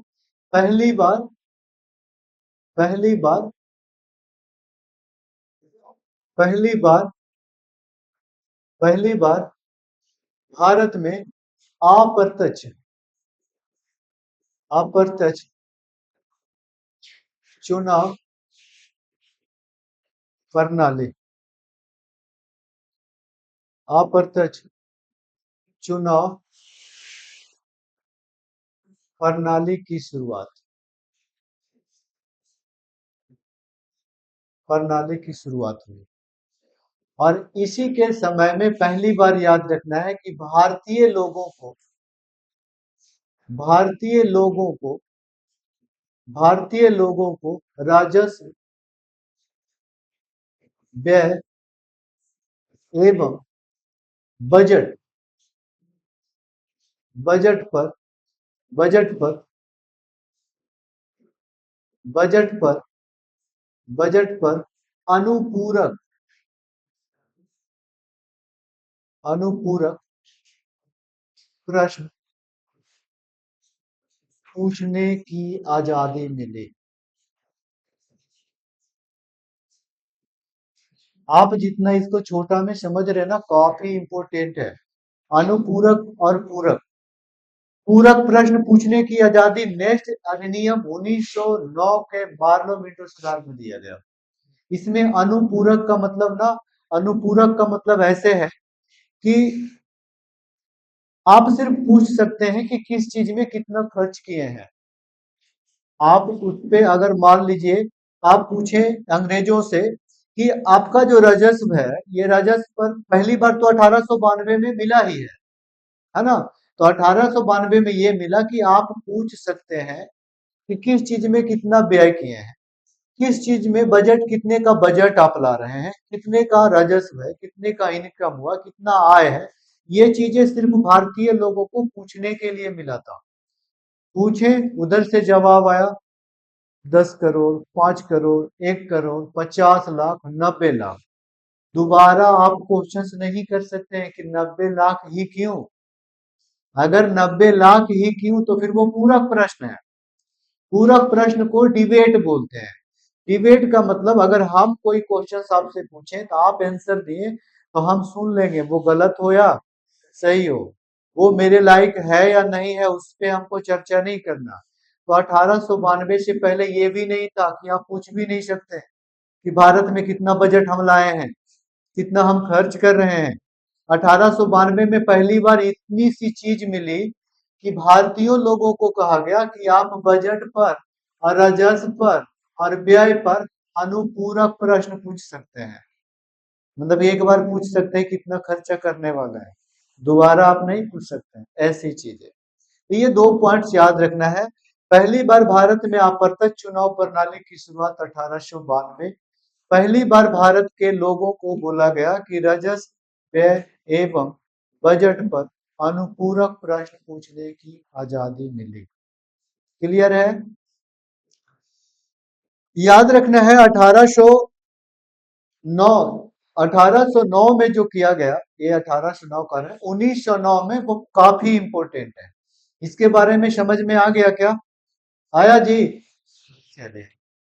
A: पहली बार पहली बार पहली बार पहली बार भारत में अप्रत्यक्ष अप्रत्यक्ष चुनाव प्रणाली, अप्रत्यक्ष चुनाव प्रणाली की शुरुआत, प्रणाली की शुरुआत हुई। और इसी के समय में पहली बार याद रखना है कि भारतीय लोगों को भारतीय लोगों को राजस्व, व्यय एवं बजट बजट पर बजट पर बजट पर बजट पर अनुपूरक अनुपूरक प्रश्न पूछने की आजादी मिली। आप जितना इसको छोटा में समझ रहे हैं ना, काफी इंपॉर्टेंट है। अनुपूरक और पूरक, पूरक प्रश्न पूछने की आजादी नेक्स्ट अधिनियम 1909 के पार्लियामेंट सुधार में दिया गया। इसमें अनुपूरक का मतलब ना, अनुपूरक का मतलब ऐसे है कि आप सिर्फ पूछ सकते हैं कि किस चीज में कितना खर्च किए हैं। आप उस पे अगर मान लीजिए आप पूछे अंग्रेजों से कि आपका जो राजस्व है, ये राजस्व पर पहली बार तो 1892 में मिला ही है ना। तो 1892 में ये मिला कि आप पूछ सकते हैं कि किस चीज में कितना व्यय किए हैं, किस चीज में बजट, कितने का बजट आप ला रहे हैं, कितने का राजस्व है, कितने का इनकम हुआ, कितना आय है। ये चीजें सिर्फ भारतीय लोगों को पूछने के लिए मिला था। पूछे, उधर से जवाब आया 10 करोड़, 5 करोड़, 1 करोड़, 50 लाख, 90 लाख। दोबारा आप क्वेश्चंस नहीं कर सकते हैं कि 90 लाख ही क्यों। अगर 90 लाख ही क्यों तो फिर वो पूरक प्रश्न है। पूरक प्रश्न को डिबेट बोलते हैं। डिबेट का मतलब अगर हम कोई क्वेश्चन आपसे पूछें तो आप आंसर दिए तो हम सुन लेंगे, वो गलत हो या सही हो, वो मेरे लायक है या नहीं है, उस पे हमको चर्चा नहीं करना। तो 1892 से पहले ये भी नहीं था कि आप पूछ भी नहीं सकते कि भारत में कितना बजट हम लाए हैं, कितना हम खर्च कर रहे हैं। 1892 में पहली बार इतनी सी चीज मिली कि भारतीयों लोगों को कहा गया कि आप बजट पर और राजस्व पर और व्यय पर अनुपूरक प्रश्न पूछ सकते हैं। मतलब एक बार पूछ सकते हैं कितना खर्चा करने वाला है, दोबारा आप नहीं पूछ सकते हैं, ऐसी चीजें। तो ये दो पॉइंट्स याद रखना है। पहली बार भारत में अप्रत्यक्ष चुनाव प्रणाली की शुरुआत 1892, पहली बार भारत के लोगों को बोला गया कि राजस्व, व्यय एवं बजट पर अनुपूरक प्रश्न पूछने की आजादी मिली। क्लियर है। याद रखना है 1809 1809 में जो किया गया, ये 1809 का है, 1909 में वो काफी इंपॉर्टेंट है। इसके बारे में समझ में आ गया क्या? आया जी। चलिए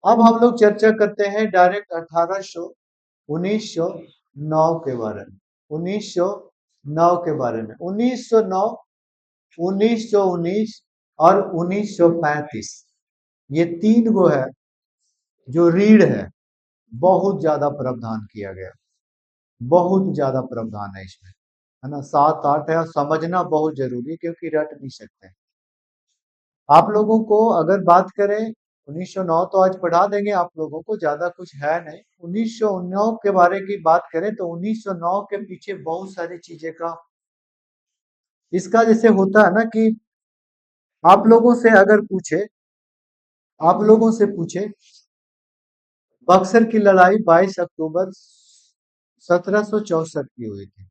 A: अब हम लोग चर्चा करते हैं डायरेक्ट 1909 के बारे में। 1909 के बारे में 1909, 1919 और 1935, ये तीन गो है जो रीढ़ है। बहुत ज्यादा प्रावधान किया गया, बहुत ज्यादा प्रावधान है इसमें, है ना। 7 8 है और समझना बहुत जरूरी है क्योंकि रट नहीं सकते। आप लोगों को अगर बात करें 1909 तो आज पढ़ा देंगे आप लोगों को, ज्यादा कुछ है नहीं। 1909 के बारे की बात करें तो 1909 के पीछे बहुत सारी चीजें का, इसका जैसे होता है ना कि आप लोगों से अगर पूछे, आप लोगों से पूछे बक्सर की लड़ाई 22 अक्टूबर 1764 की हुई थी।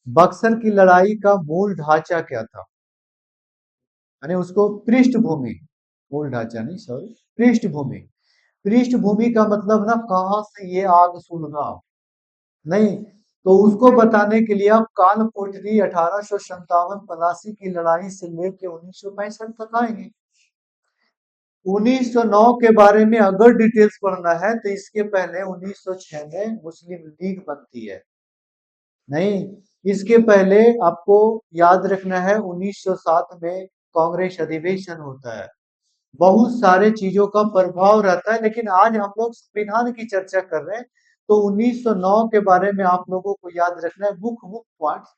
A: बक्सर की लड़ाई का मूल ढांचा क्या था, यानी उसको पृष्ठभूमि, मूल ढांचा नहीं सॉरी, पृष्ठभूमि। पृष्ठभूमि का मतलब ना कहां से ये आग सुलगा, नहीं। तो उसको बताने के लिए आप काल कोठरी 1857-82 की लड़ाई से लेके 1965 तक आएंगे। 1909 के बारे में अगर डिटेल्स पढ़ना है तो इसके पहले 1906 में मुस्लिम लीग बनती है, नहीं। इसके पहले आपको याद रखना है 1907 में कांग्रेस अधिवेशन होता है। बहुत सारे चीजों का प्रभाव रहता है, लेकिन आज हम लोग संविधान की चर्चा कर रहे हैं तो 1909 के बारे में आप लोगों को याद रखना है मुख्य मुख्य पॉइंट्स।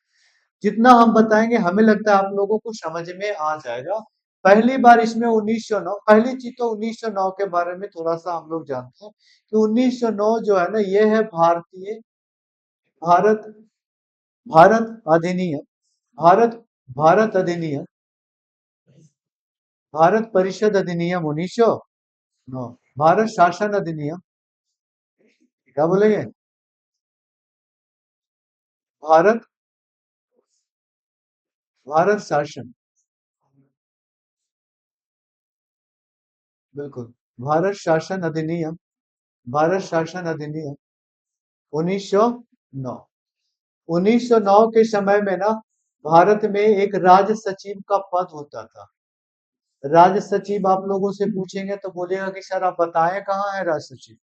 A: जितना हम बताएंगे हमें लगता है आप लोगों को समझ में आ जाएगा। पहली बार इसमें 1909, पहली चीज तो 1909 के बारे में थोड़ा सा हम लोग जानते हैं कि 1909 जो है ना, ये है भारतीय भारत भारत अधिनियम, भारत भारत अधिनियम, भारत परिषद अधिनियम 1909, भारत शासन अधिनियम, क्या बोलेंगे, भारत भारत शासन, बिल्कुल, भारत शासन अधिनियम, भारत शासन अधिनियम 1909। 1909 के समय में ना भारत में एक राज्य सचिव का पद होता था। राज्य सचिव आप लोगों से पूछेंगे तो बोलेगा कि सर आप बताएं कहाँ है राज्य सचिव।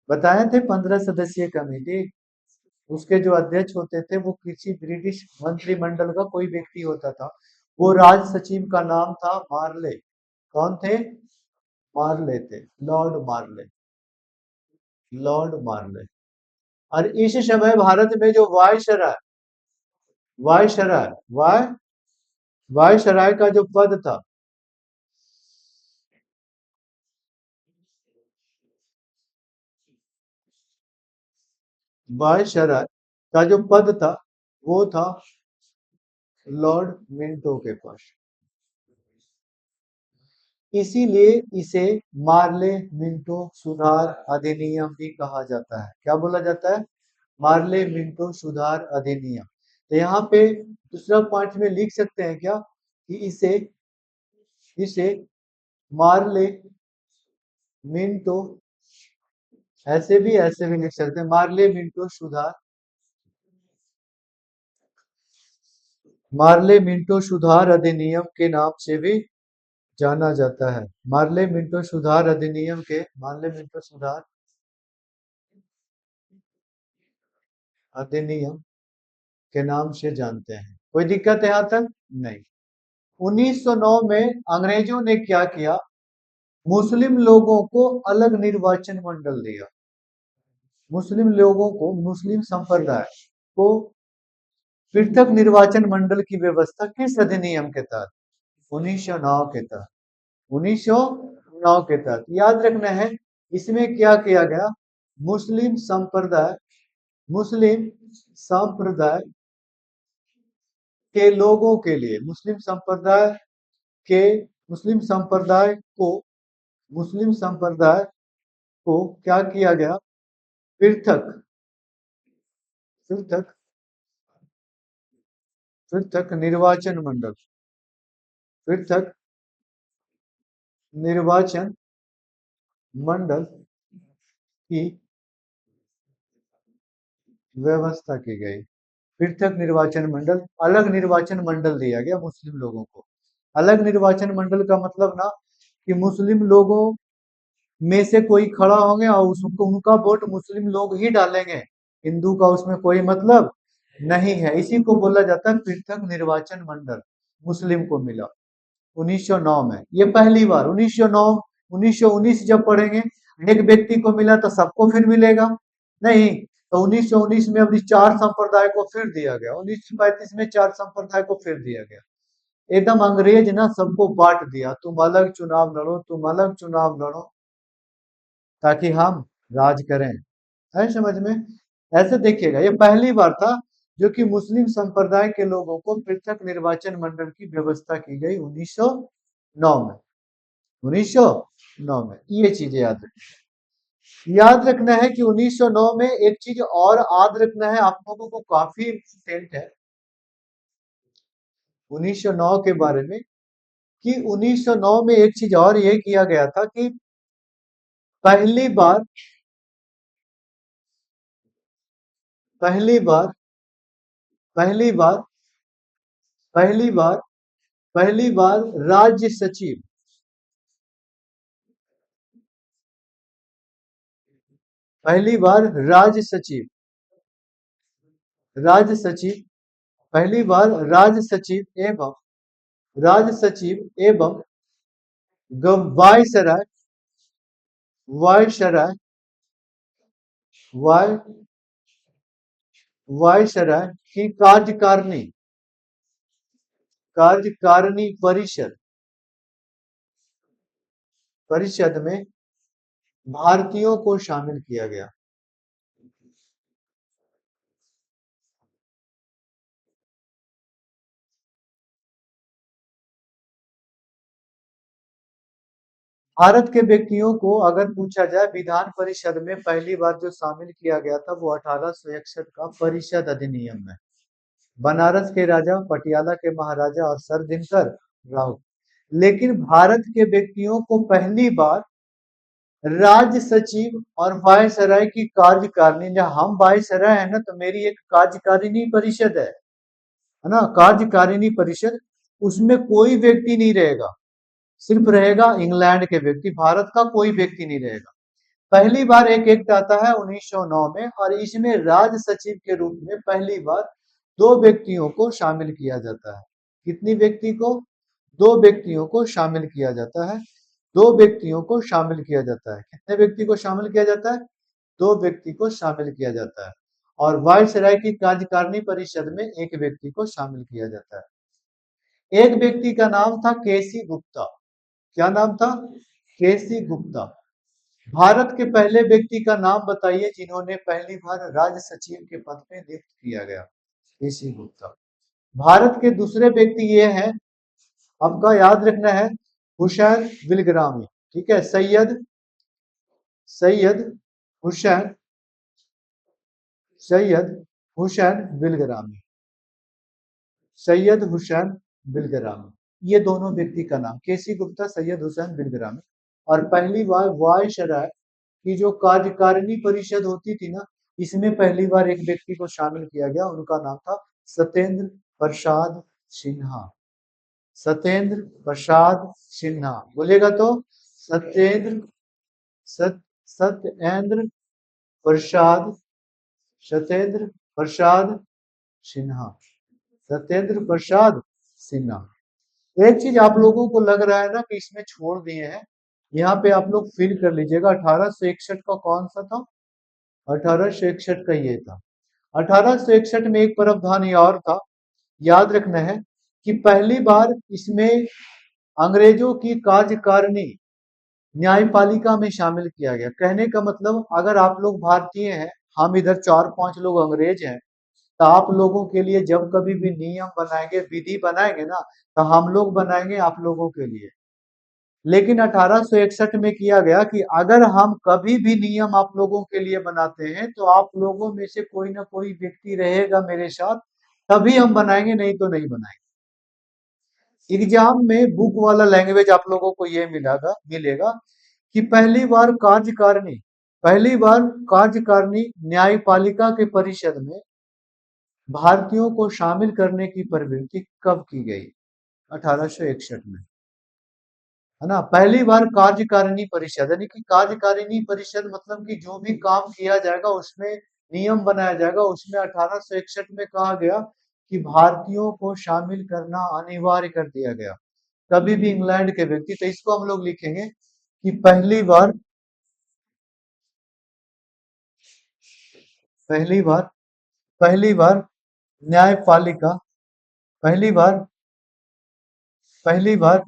A: बताए थे 15 सदस्यीय कमेटी, उसके जो अध्यक्ष होते थे वो किसी ब्रिटिश मंत्रिमंडल का कोई व्यक्ति होता था। वो राज सचिव का नाम था मार्ले। कौन थे? मार्ले थे, लॉर्ड मार्ले, लॉर्ड मार्ले। और इस समय भारत में जो वायसराय, वायसराय वाय वायसराय का जो पद था, वायसराय का जो पद था वो था लॉर्ड मिंटो के पास। इसीलिए इसे मार्ले मिंटो सुधार अधिनियम भी कहा जाता है। क्या बोला जाता है? मार्ले मिंटो सुधार अधिनियम। तो यहाँ पे दूसरा पॉइंट में लिख सकते हैं क्या कि इसे इसे मार्ले मिंटो, ऐसे भी लिख सकते हैं, मार्ले मिंटो सुधार, मार्ले मिंटो सुधार अधिनियम के नाम से भी जाना जाता है। मार्ले मिंटो सुधार अधिनियम के, मार्ले मिंटो सुधार अधिनियम के नाम से जानते हैं। कोई दिक्कत है यहाँ तक? नहीं। 1909 में अंग्रेजों ने क्या किया? मुस्लिम लोगों को अलग निर्वाचन मंडल दिया। मुस्लिम लोगों को, मुस्लिम संप्रदाय को पृथक निर्वाचन मंडल की व्यवस्था किस अधिनियम के तहत? 1909 के तहत। 1909 के तहत याद रखना है। इसमें क्या किया गया? मुस्लिम संप्रदाय, मुस्लिम संप्रदाय के लोगों के लिए, मुस्लिम संप्रदाय के, मुस्लिम संप्रदाय को, मुस्लिम संप्रदाय को क्या किया गया? पृथक, पृथक, पृथक निर्वाचन मंडल, पृथक निर्वाचन मंडल की व्यवस्था की गई। पृथक निर्वाचन मंडल, अलग निर्वाचन मंडल दिया गया मुस्लिम लोगों को। अलग निर्वाचन मंडल का मतलब ना कि मुस्लिम लोगों में से कोई खड़ा होंगे और उसको, उनका वोट मुस्लिम लोग ही डालेंगे, हिंदू का उसमें कोई मतलब नहीं है। इसी को बोला जाता है पृथक निर्वाचन मंडल, मुस्लिम को मिला 1909 में। ये पहली बार 1909, 1919 जब पढ़ेंगे एक व्यक्ति को मिला तो सबको फिर मिलेगा नहीं। तो 1919 में अपनी चार संप्रदाय को फिर दिया गया, 1935 में चार संप्रदाय को फिर दिया गया। एकदम अंग्रेज ना सबको बांट दिया, तुम अलग चुनाव लड़ो, तुम अलग चुनाव लड़ो, ताकि हम राज करें। है समझ में? ऐसे देखिएगा, ये पहली बार था जो कि मुस्लिम संप्रदाय के लोगों को पृथक निर्वाचन मंडल की व्यवस्था की गई 1909 में। 1909 में ये चीजें याद रखना, याद रखना है कि 1909 में एक चीज और याद रखना है आप लोगों को, काफी इंपॉर्टेंट है 1909 के बारे में, कि 1909 में एक चीज और ये किया गया था कि पहली बार, पहली बार, पहली बार, पहली बार, पहली बार राज्य सचिव, पहली बार राज्य सचिव, राज्य सचिव, पहली बार राज्य सचिव एवं, राज्य सचिव एवं वायसराय, वायसराय, वाय वायसराय की कार्यकारिणी परिषद परिषद में भारतीयों को शामिल किया गया। भारत के व्यक्तियों को अगर पूछा जाए विधान परिषद में पहली बार जो शामिल किया गया था वो 1861 का परिषद अधिनियम है। बनारस के राजा, पटियाला के महाराजा और सर दिनकर राव। लेकिन भारत के व्यक्तियों को पहली बार राज्य सचिव और वायसराय की कार्यकारिणी, जब हम वायसराय है ना तो मेरी एक कार्यकारिणी परिषद है ना, कार्यकारिणी परिषद, उसमें कोई व्यक्ति नहीं रहेगा, सिर्फ रहेगा इंग्लैंड के व्यक्ति, भारत का कोई व्यक्ति नहीं रहेगा। पहली बार एक एक्ट आता है 1909 में और इसमें राज्य सचिव के रूप में पहली बार दो व्यक्तियों को शामिल किया जाता है। कितनी व्यक्ति को? दो व्यक्तियों को शामिल किया जाता है। दो व्यक्तियों को शामिल किया जाता है। कितने व्यक्ति को शामिल किया जाता है? दो व्यक्ति को शामिल किया जाता है। और वायसराय की कार्यकारिणी परिषद में एक व्यक्ति को शामिल किया जाता है। एक व्यक्ति का नाम था केसी गुप्ता। क्या नाम था? केसी गुप्ता। भारत के पहले व्यक्ति का नाम बताइए जिन्होंने पहली बार राज्य सचिव के पद पे नियुक्त किया गया। केसी गुप्ता। भारत के दूसरे व्यक्ति ये हैं, आपका याद रखना है, हुसैन बिलग्रामी। ठीक है, सैयद हुसैन सैयद हुसैन बिलग्रामी। सैयद हुसैन बिलग्रामी, ये दोनों व्यक्ति का नाम, केसी गुप्ता, सैयद हुसैन बिलग्रामी। और पहली बार वायसराय की जो कार्यकारिणी परिषद होती थी ना, इसमें पहली बार एक व्यक्ति को शामिल किया गया, उनका नाम था सत्येंद्र प्रसाद सिन्हा। सत्येंद्र प्रसाद सिन्हा बोलेगा तो सत्येंद्र सत्येंद्र प्रसाद सत्येंद्र प्रसाद सिन्हा। सत्येंद्र प्रसाद सिन्हा। एक चीज आप लोगों को लग रहा है ना कि इसमें छोड़ दिए हैं, यहाँ पे आप लोग फिल कर लीजिएगा। 1861 का कौन सा था? 1861 का ये था। 1861 में एक प्रावधान ये और था, याद रखना है, कि पहली बार इसमें अंग्रेजों की कार्यकारिणी न्यायपालिका में शामिल किया गया। कहने का मतलब, अगर आप लोग भारतीय हैं, हम इधर 4-5 लोग अंग्रेज हैं, तो आप लोगों के लिए जब कभी भी नियम बनाएंगे, विधि बनाएंगे ना, तो हम लोग बनाएंगे आप लोगों के लिए। लेकिन 1861 में किया गया कि अगर हम कभी भी नियम आप लोगों के लिए बनाते हैं तो आप लोगों में से कोई ना कोई व्यक्ति रहेगा मेरे साथ, तभी हम बनाएंगे, नहीं तो नहीं बनाएंगे। एग्जाम में बुक वाला लैंग्वेज आप लोगों को ये मिलेगा कि पहली बार कार्यकारिणी न्यायपालिका के परिषद में भारतीयों को शामिल करने की प्रवृत्ति कब की गई? 1861 में, है ना। पहली बार कार्यकारिणी परिषद, यानी कि कार्यकारिणी परिषद मतलब कि जो भी काम किया जाएगा उसमें नियम बनाया जाएगा, उसमें 1861 में कहा गया कि भारतीयों को शामिल करना अनिवार्य कर दिया गया, कभी भी इंग्लैंड के व्यक्ति। तो इसको हम लोग लिखेंगे कि पहली बार पहली बार न्यायपालिका पहली बार पहली बार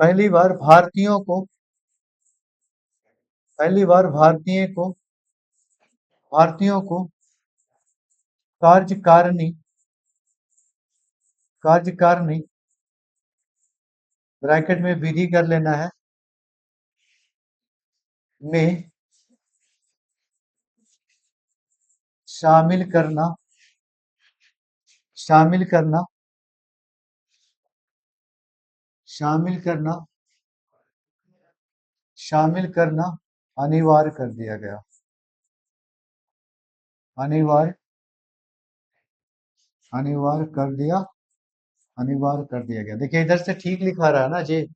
A: पहली बार भारतीयों को पहली बार भारतीयों को कार्यकारिणी कार्यकारिणी ब्रैकेट में विधि कर लेना है, में शामिल करना शामिल करना शामिल करना शामिल करना अनिवार्य कर दिया गया। अनिवार्य अनिवार्य कर दिया अनिवार्य कर दिया गया। देखिए इधर से ठीक लिखा रहा है ना जी,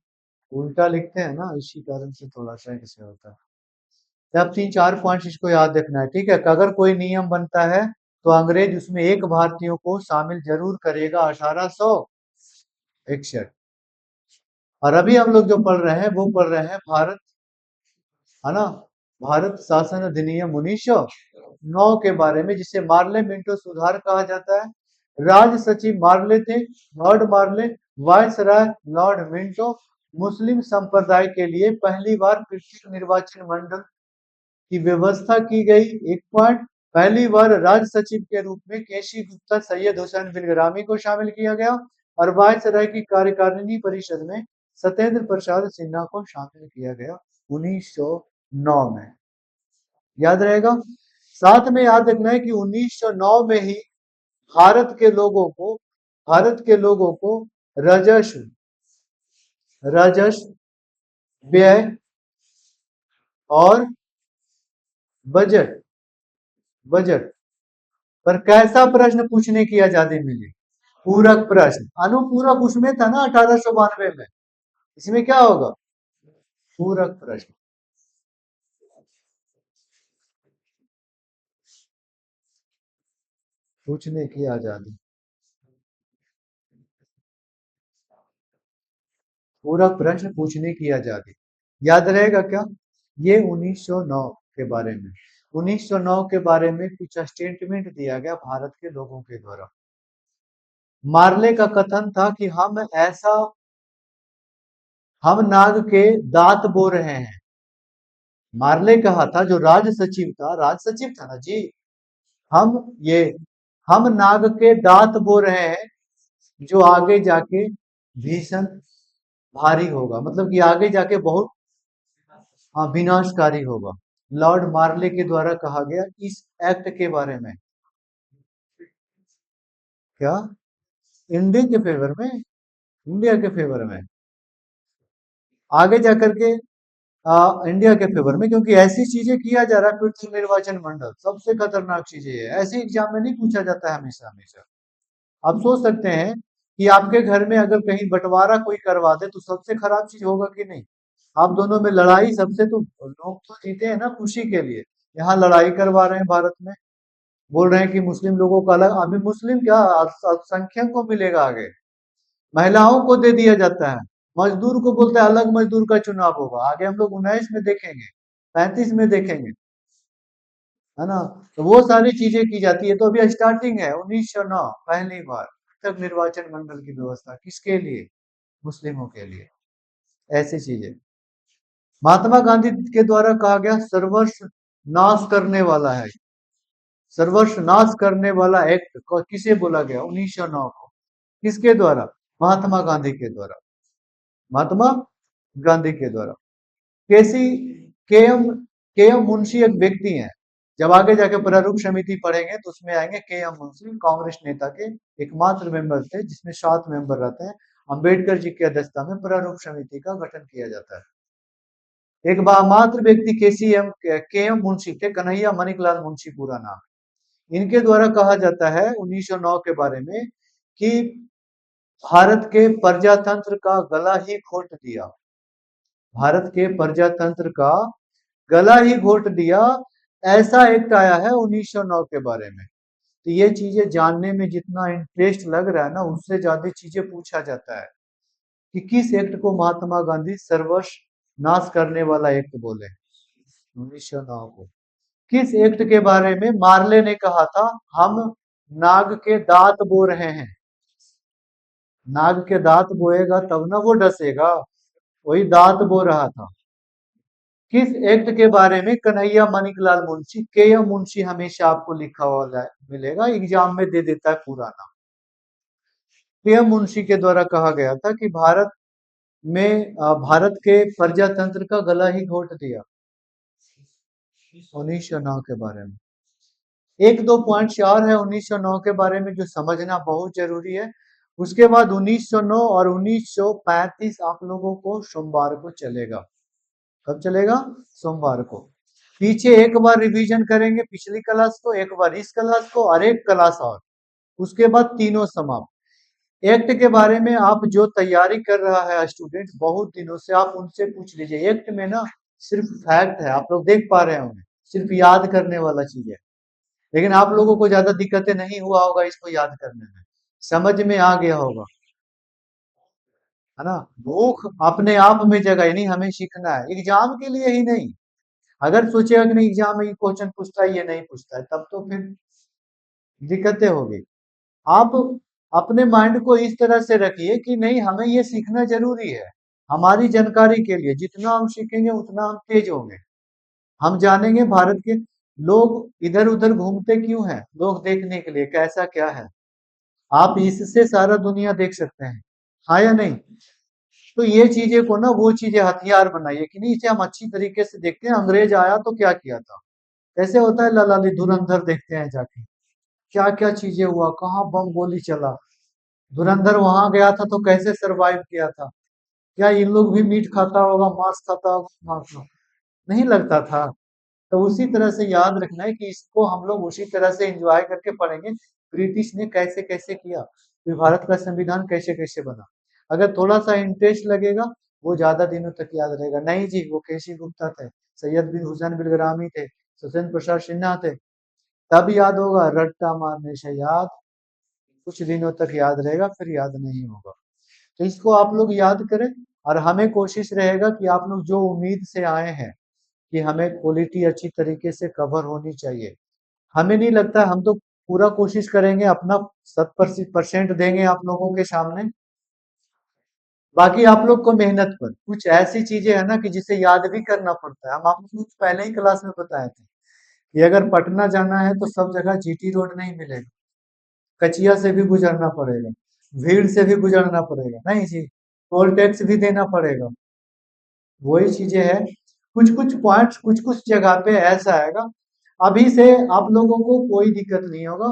A: उल्टा लिखते हैं ना, इसी कारण से थोड़ा सा ऐसे होता है। तो अब 3-4 पॉइंट इसको याद रखना है, ठीक है। कि अगर कोई नियम बनता है तो अंग्रेज उसमें एक भारतीयों को शामिल जरूर करेगा, 1861। और अभी हम लोग जो पढ़ रहे हैं वो पढ़ रहे हैं भारत, है ना, भारत शासन अधिनियम 1909 के बारे में, जिसे मार्ले मिंटो सुधार कहा जाता है। राज सचिव मार्ले थे, Lord Morley. Viceroy Lord Minto. मुस्लिम संप्रदाय के लिए पहली बार पृथक निर्वाचन मंडल की व्यवस्था की गई। एक पॉइंट, पहली बार राज सचिव के रूप में केसी गुप्ता सैयद हुसैन बिलग्रामी को शामिल किया गया और वायसराय की कार्यकारिणी परिषद में सत्येंद्र प्रसाद सिन्हा को शामिल किया गया 1909 में। याद रहेगा। साथ में याद रखना है कि 1909 में ही भारत के लोगों को भारत के लोगों को राजस्व राजस्व व्यय और बजट बजट पर कैसा प्रश्न पूछने की आजादी मिली? पूरक प्रश्न। अनुपूरक उसमें था ना 1892 में। इसमें क्या होगा? पूरक प्रश्न। पूछने की आजादी, पूरक प्रश्न पूछने की आजादी। याद रहेगा क्या? ये 1909 के बारे में 1909 के बारे में कुछ स्टेटमेंट दिया गया भारत के लोगों के द्वारा। मार्ले का कथन था कि हम नाग के दांत बो रहे हैं। मार्ले कहा था, जो राज सचिव था ना जी, हम ये हम नाग के दांत बो रहे हैं, जो आगे जाके भीषण भारी होगा, मतलब कि आगे जाके बहुत विनाशकारी होगा। लॉर्ड मार्ले के द्वारा कहा गया इस एक्ट के बारे में। क्या? इंडिया के फेवर में, इंडिया के फेवर में, आगे जाकर के इंडिया के फेवर में, क्योंकि ऐसी चीजें किया जा रहा है। पृथ्वी निर्वाचन मंडल सबसे खतरनाक चीजें है, ऐसे एग्जाम में नहीं पूछा जाता है हमेशा हमेशा। आप सोच सकते हैं कि आपके घर में अगर कहीं बंटवारा कोई करवा दे तो सबसे खराब चीज होगा कि नहीं? आप दोनों में लड़ाई, सबसे तो लोग तो जीते हैं ना खुशी के लिए। यहाँ लड़ाई करवा रहे हैं भारत में, बोल रहे हैं कि मुस्लिम लोगों का अलग। अभी मुस्लिम क्या, अल्पसंख्यक को मिलेगा आगे, महिलाओं को दे दिया जाता है। मजदूर को बोलते हैं अलग मजदूर का चुनाव होगा, आगे हम लोग 19 में देखेंगे, 35 में देखेंगे, है ना। तो वो सारी चीजें की जाती है। तो अभी स्टार्टिंग है 1909, पहली बार तक निर्वाचन मंडल की व्यवस्था किसके लिए? मुस्लिमों के लिए। ऐसी चीजें महात्मा गांधी के द्वारा कहा गया सर्वस्व नाश करने वाला है। सर्वस्व नाश करने वाला एक्ट किसे बोला गया 1909 को? किसके द्वारा? महात्मा गांधी के द्वारा। महात्मा गांधी के द्वारा। केसी के एम के एम मुंशी एक व्यक्ति हैं। जब आगे जाके प्रारूप समिति पढ़ेंगे तो उसमें आएंगे। के एम मुंशी कांग्रेस नेता के एकमात्र मेंबर थे, जिसमें 7 मेंबर रहते हैं। अंबेडकर जी की अध्यक्षता में प्रारूप समिति का गठन किया जाता है। एक मात्र व्यक्ति के एम मुंशी थे, कन्हैया मणिकलाल मुंशी पूरा नाम। इनके द्वारा कहा जाता है 1909 के बारे में कि भारत के प्रजातंत्र का गला ही घोट दिया। भारत के प्रजातंत्र का गला ही घोट दिया, ऐसा एक्ट आया है 1909 के बारे में। तो ये चीजें जानने में जितना इंटरेस्ट लग रहा है ना, उससे ज्यादा चीजें पूछा जाता है कि किस एक्ट को महात्मा गांधी सर्वस्व नाश करने वाला एक्ट बोले 1909 को। किस एक्ट के बारे में मार्ले ने कहा था हम नाग के दांत बो रहे हैं? नाग के दांत बोएगा तब ना वो डसेगा, वही दांत बो रहा था। किस एक्ट के बारे में? कन्हैया मणिकलाल मुंशी। के एम मुंशी हमेशा आपको लिखा हुआ मिलेगा, एग्जाम में दे देता है पूरा नाम। के एम मुंशी के द्वारा कहा गया था कि भारत के प्रजातंत्र का गला ही घोट दिया 1909 के बारे में। एक दो पॉइंट्स और है 1909 के बारे में जो समझना बहुत जरूरी है। उसके बाद 1909 और 1935 आप लोगों को सोमवार को चलेगा। कब चलेगा? सोमवार को। पीछे एक बार रिवीजन करेंगे पिछली क्लास को, एक बार इस क्लास को और एक क्लास और, उसके बाद तीनों समाप्त। एक्ट के बारे में आप जो तैयारी कर रहा है स्टूडेंट बहुत दिनों से, आप उनसे पूछ लीजिए। एक्ट में ना सिर्फ फैक्ट है, आप लोग देख पा रहे होंगे, सिर्फ याद करने वाला चीज है। लेकिन आप लोगों को ज्यादा दिक्कतें नहीं हुआ होगा इसको याद करने में, समझ में आ गया होगा, है ना। भूख अपने आप में जगह नहीं, हमें सीखना है एग्जाम के लिए ही नहीं। अगर सोचेगा कि नहीं एग्जाम में ये क्वेश्चन पूछता है ये नहीं पूछता है, तब तो फिर दिक्कतें होगी। आप अपने माइंड को इस तरह से रखिए कि नहीं हमें ये सीखना जरूरी है, हमारी जानकारी के लिए। जितना हम सीखेंगे उतना हम तेज होंगे। हम जानेंगे भारत के लोग इधर उधर घूमते क्यों हैं, लोग देखने के लिए कैसा क्या है। आप इससे सारा दुनिया देख सकते हैं, हाँ या नहीं। तो ये चीजें को ना वो चीजें हथियार बनाइए कि नहीं, इसे हम अच्छी तरीके से देखते हैं। अंग्रेज आया तो क्या किया था, कैसे होता है ललाली धुरंधर देखते हैं जाके, क्या क्या चीजें हुआ, कहाँ बम गोली चला। धुरंधर वहां गया था तो कैसे सरवाइव किया था। क्या इन लोग भी मीट खाता होगा, मांस खाता होगा, मांस नहीं लगता था। तो उसी तरह से याद रखना है कि इसको हम लोग उसी तरह से एंजॉय करके पढ़ेंगे। ब्रिटिश ने कैसे कैसे किया, फिर भारत का संविधान कैसे कैसे बना। अगर थोड़ा सा इंटरेस्ट लगेगा वो ज्यादा दिनों तक याद रहेगा। नहीं जी, वो केसी गुप्ता थे, सैयद बिन हुसैन बिलग्रामी थे, सत्येंद्र प्रसाद सिन्हा थे, तब याद होगा। रट्टा मारने से याद कुछ दिनों तक याद रहेगा, फिर याद नहीं होगा। तो इसको आप लोग याद करें। और हमें कोशिश रहेगा कि आप लोग जो उम्मीद से आए हैं कि हमें क्वालिटी अच्छी तरीके से कवर होनी चाहिए, हमें नहीं लगता। हम तो पूरा कोशिश करेंगे, अपना 70% देंगे आप लोगों के सामने। बाकी आप लोग को मेहनत पर कुछ ऐसी चीजें है ना कि जिसे याद भी करना पड़ता है। हम आपको पहले ही क्लास में बताए थे कि अगर पटना जाना है तो सब जगह जीटी रोड नहीं मिलेगा, कचिया से भी गुजरना पड़ेगा, भीड़ से भी गुजरना पड़ेगा, नहीं जी, टोल टैक्स भी देना पड़ेगा। वही चीजें है, कुछ कुछ पॉइंट्स कुछ कुछ जगह पे ऐसा आएगा। अभी से आप लोगों को कोई दिक्कत नहीं होगा।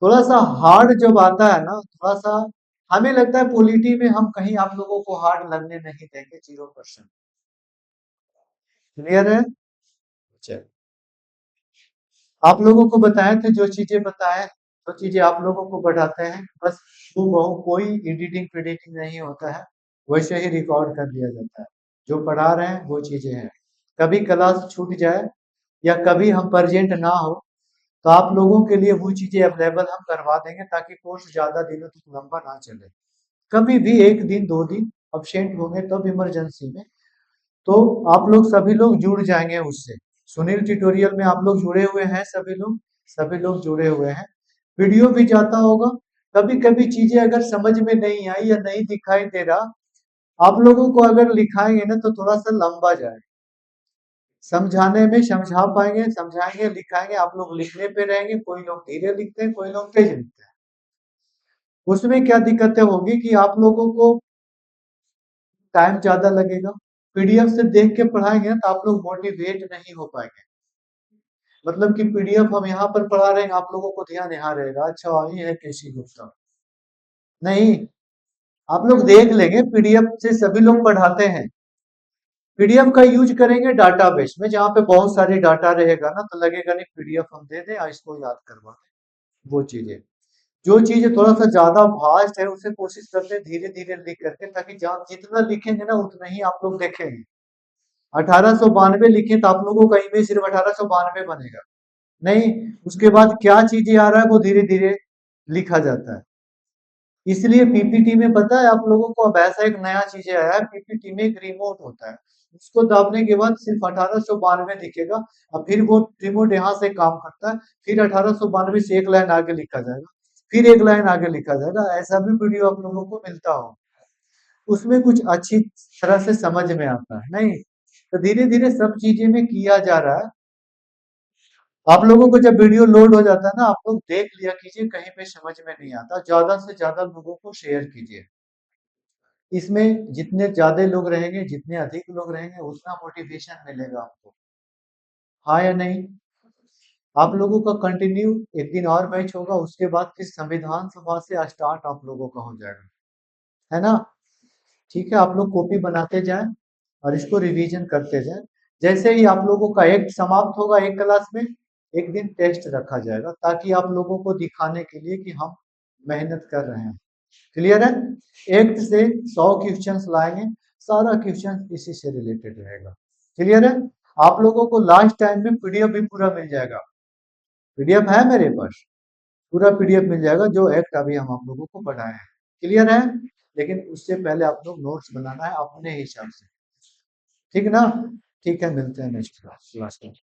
A: थोड़ा सा हार्ड जब आता है ना, थोड़ा सा हमें लगता है पॉलिटी में हम कहीं आप लोगों को हार्ड लगने नहीं देंगे। 0%। क्लियर है। चल, आप लोगों को बताए थे जो चीजें बताए, जो चीजें आप लोगों को बढ़ाते हैं, बस वो बहु कोई एडिटिंग फिडिटिंग नहीं होता है, वैसे ही रिकॉर्ड कर दिया जाता है। जो पढ़ा रहे हैं वो चीजें हैं। कभी क्लास छूट जाए या कभी हम प्रेजेंट ना हो तो आप लोगों के लिए वो चीजें अवेलेबल हम करवा देंगे, ताकि कोर्स ज्यादा दिनों तक लंबा ना चले। कभी भी 1 दिन 2 दिन अब्सेंट होंगे तब इमरजेंसी में, तो आप लोग सभी लोग जुड़ जाएंगे उससे। सुनील ट्यूटोरियल में आप लोग जुड़े हुए हैं, सभी लोग जुड़े हुए हैं। वीडियो भी जाता होगा। कभी कभी चीजें अगर समझ में नहीं आई या नहीं दिखाई दे रहा, आप लोगों को अगर लिखाएंगे ना तो थोड़ा सा लंबा जाए। समझाने में समझा पाएंगे, समझाएंगे लिखाएंगे, आप लोग लिखने पे रहेंगे। कोई लोग धीरे लिखते हैं, कोई लोग तेज लिखते हैं। उसमें क्या दिक्कतें होगी कि आप लोगों को टाइम ज्यादा लगेगा। पीडीएफ से देख के पढ़ाएंगे ना तो आप लोग मोटिवेट नहीं हो पाएंगे। मतलब कि पीडीएफ हम यहाँ पर पढ़ा रहे हैं, आप लोगों को ध्यान यहाँ रहेगा, अच्छा ये है केसी गुप्ता, नहीं। आप लोग देख लेंगे, पीडीएफ से सभी लोग पढ़ाते हैं। पीडीएफ का यूज करेंगे डाटाबेस में, जहाँ पे बहुत सारी डाटा रहेगा ना, तो लगेगा नहीं पीडीएफ हम दे दें और इसको याद करवा दें। वो चीजें, जो चीजें थोड़ा सा ज्यादा भास्ट है उसे कोशिश करते हैं धीरे धीरे लिख करके, ताकि जहाँ जितना लिखेंगे ना उतना ही आप लोग देखेंगे। 1892 लिखे तो आप लोगों का इमेज सिर्फ 1892 बनेगा, नहीं। उसके बाद क्या चीजें आ रहा है वो धीरे धीरे लिखा जाता है। इसलिए पीपीटी में पता है आप लोगों को, अब ऐसा एक नया चीज आया है, पीपीटी में एक रिमोट होता है। उसको दबाने के बाद सिर्फ 1892 दिखेगा, और फिर वो रिमोट यहाँ से काम करता है। फिर 1892 से एक लाइन आगे लिखा जाएगा, फिर एक लाइन आगे लिखा जाएगा। ऐसा भी वीडियो आप लोगों को मिलता हो, उसमें कुछ अच्छी तरह से समझ में आता है, नहीं। तो धीरे धीरे सब चीजें में किया जा रहा है। आप लोगों को जब वीडियो लोड हो जाता है ना, आप लोग देख लिया कीजिए, कहीं पे समझ में नहीं आता ज्यादा से ज्यादा लोगों को शेयर कीजिए। इसमें जितने ज्यादा लोग रहेंगे, जितने अधिक लोग रहेंगे, उतना मोटिवेशन मिलेगा आपको, हाँ या नहीं। आप लोगों का कंटिन्यू एक दिन और मैच होगा, उसके बाद फिर संविधान सभा से स्टार्ट आप लोगों का हो जाएगा, है ना। ठीक है, आप लोग कॉपी बनाते जाएं और इसको रिवीजन करते जाएं। जैसे ही आप लोगों का एक्ट समाप्त होगा एक क्लास में, एक दिन टेस्ट रखा जाएगा, ताकि आप लोगों को दिखाने के लिए कि हम मेहनत कर रहे हैं। क्लियर है। एक्ट से 100 क्वेश्चंस लाएंगे, सारा क्वेश्चन इसी से रिलेटेड रहेगा। क्लियर है। आप लोगों को लास्ट टाइम में पीडीएफ भी पूरा मिल जाएगा। पीडीएफ है मेरे पास, पूरा पीडीएफ मिल जाएगा जो एक्ट अभी हम आप लोगों को पढ़ाए हैं। क्लियर है। लेकिन उससे पहले आप लोग नोट्स बनाना है अपने हिसाब से, ठीक ना। ठीक है, मिलते हैं नेक्स्ट क्लास में।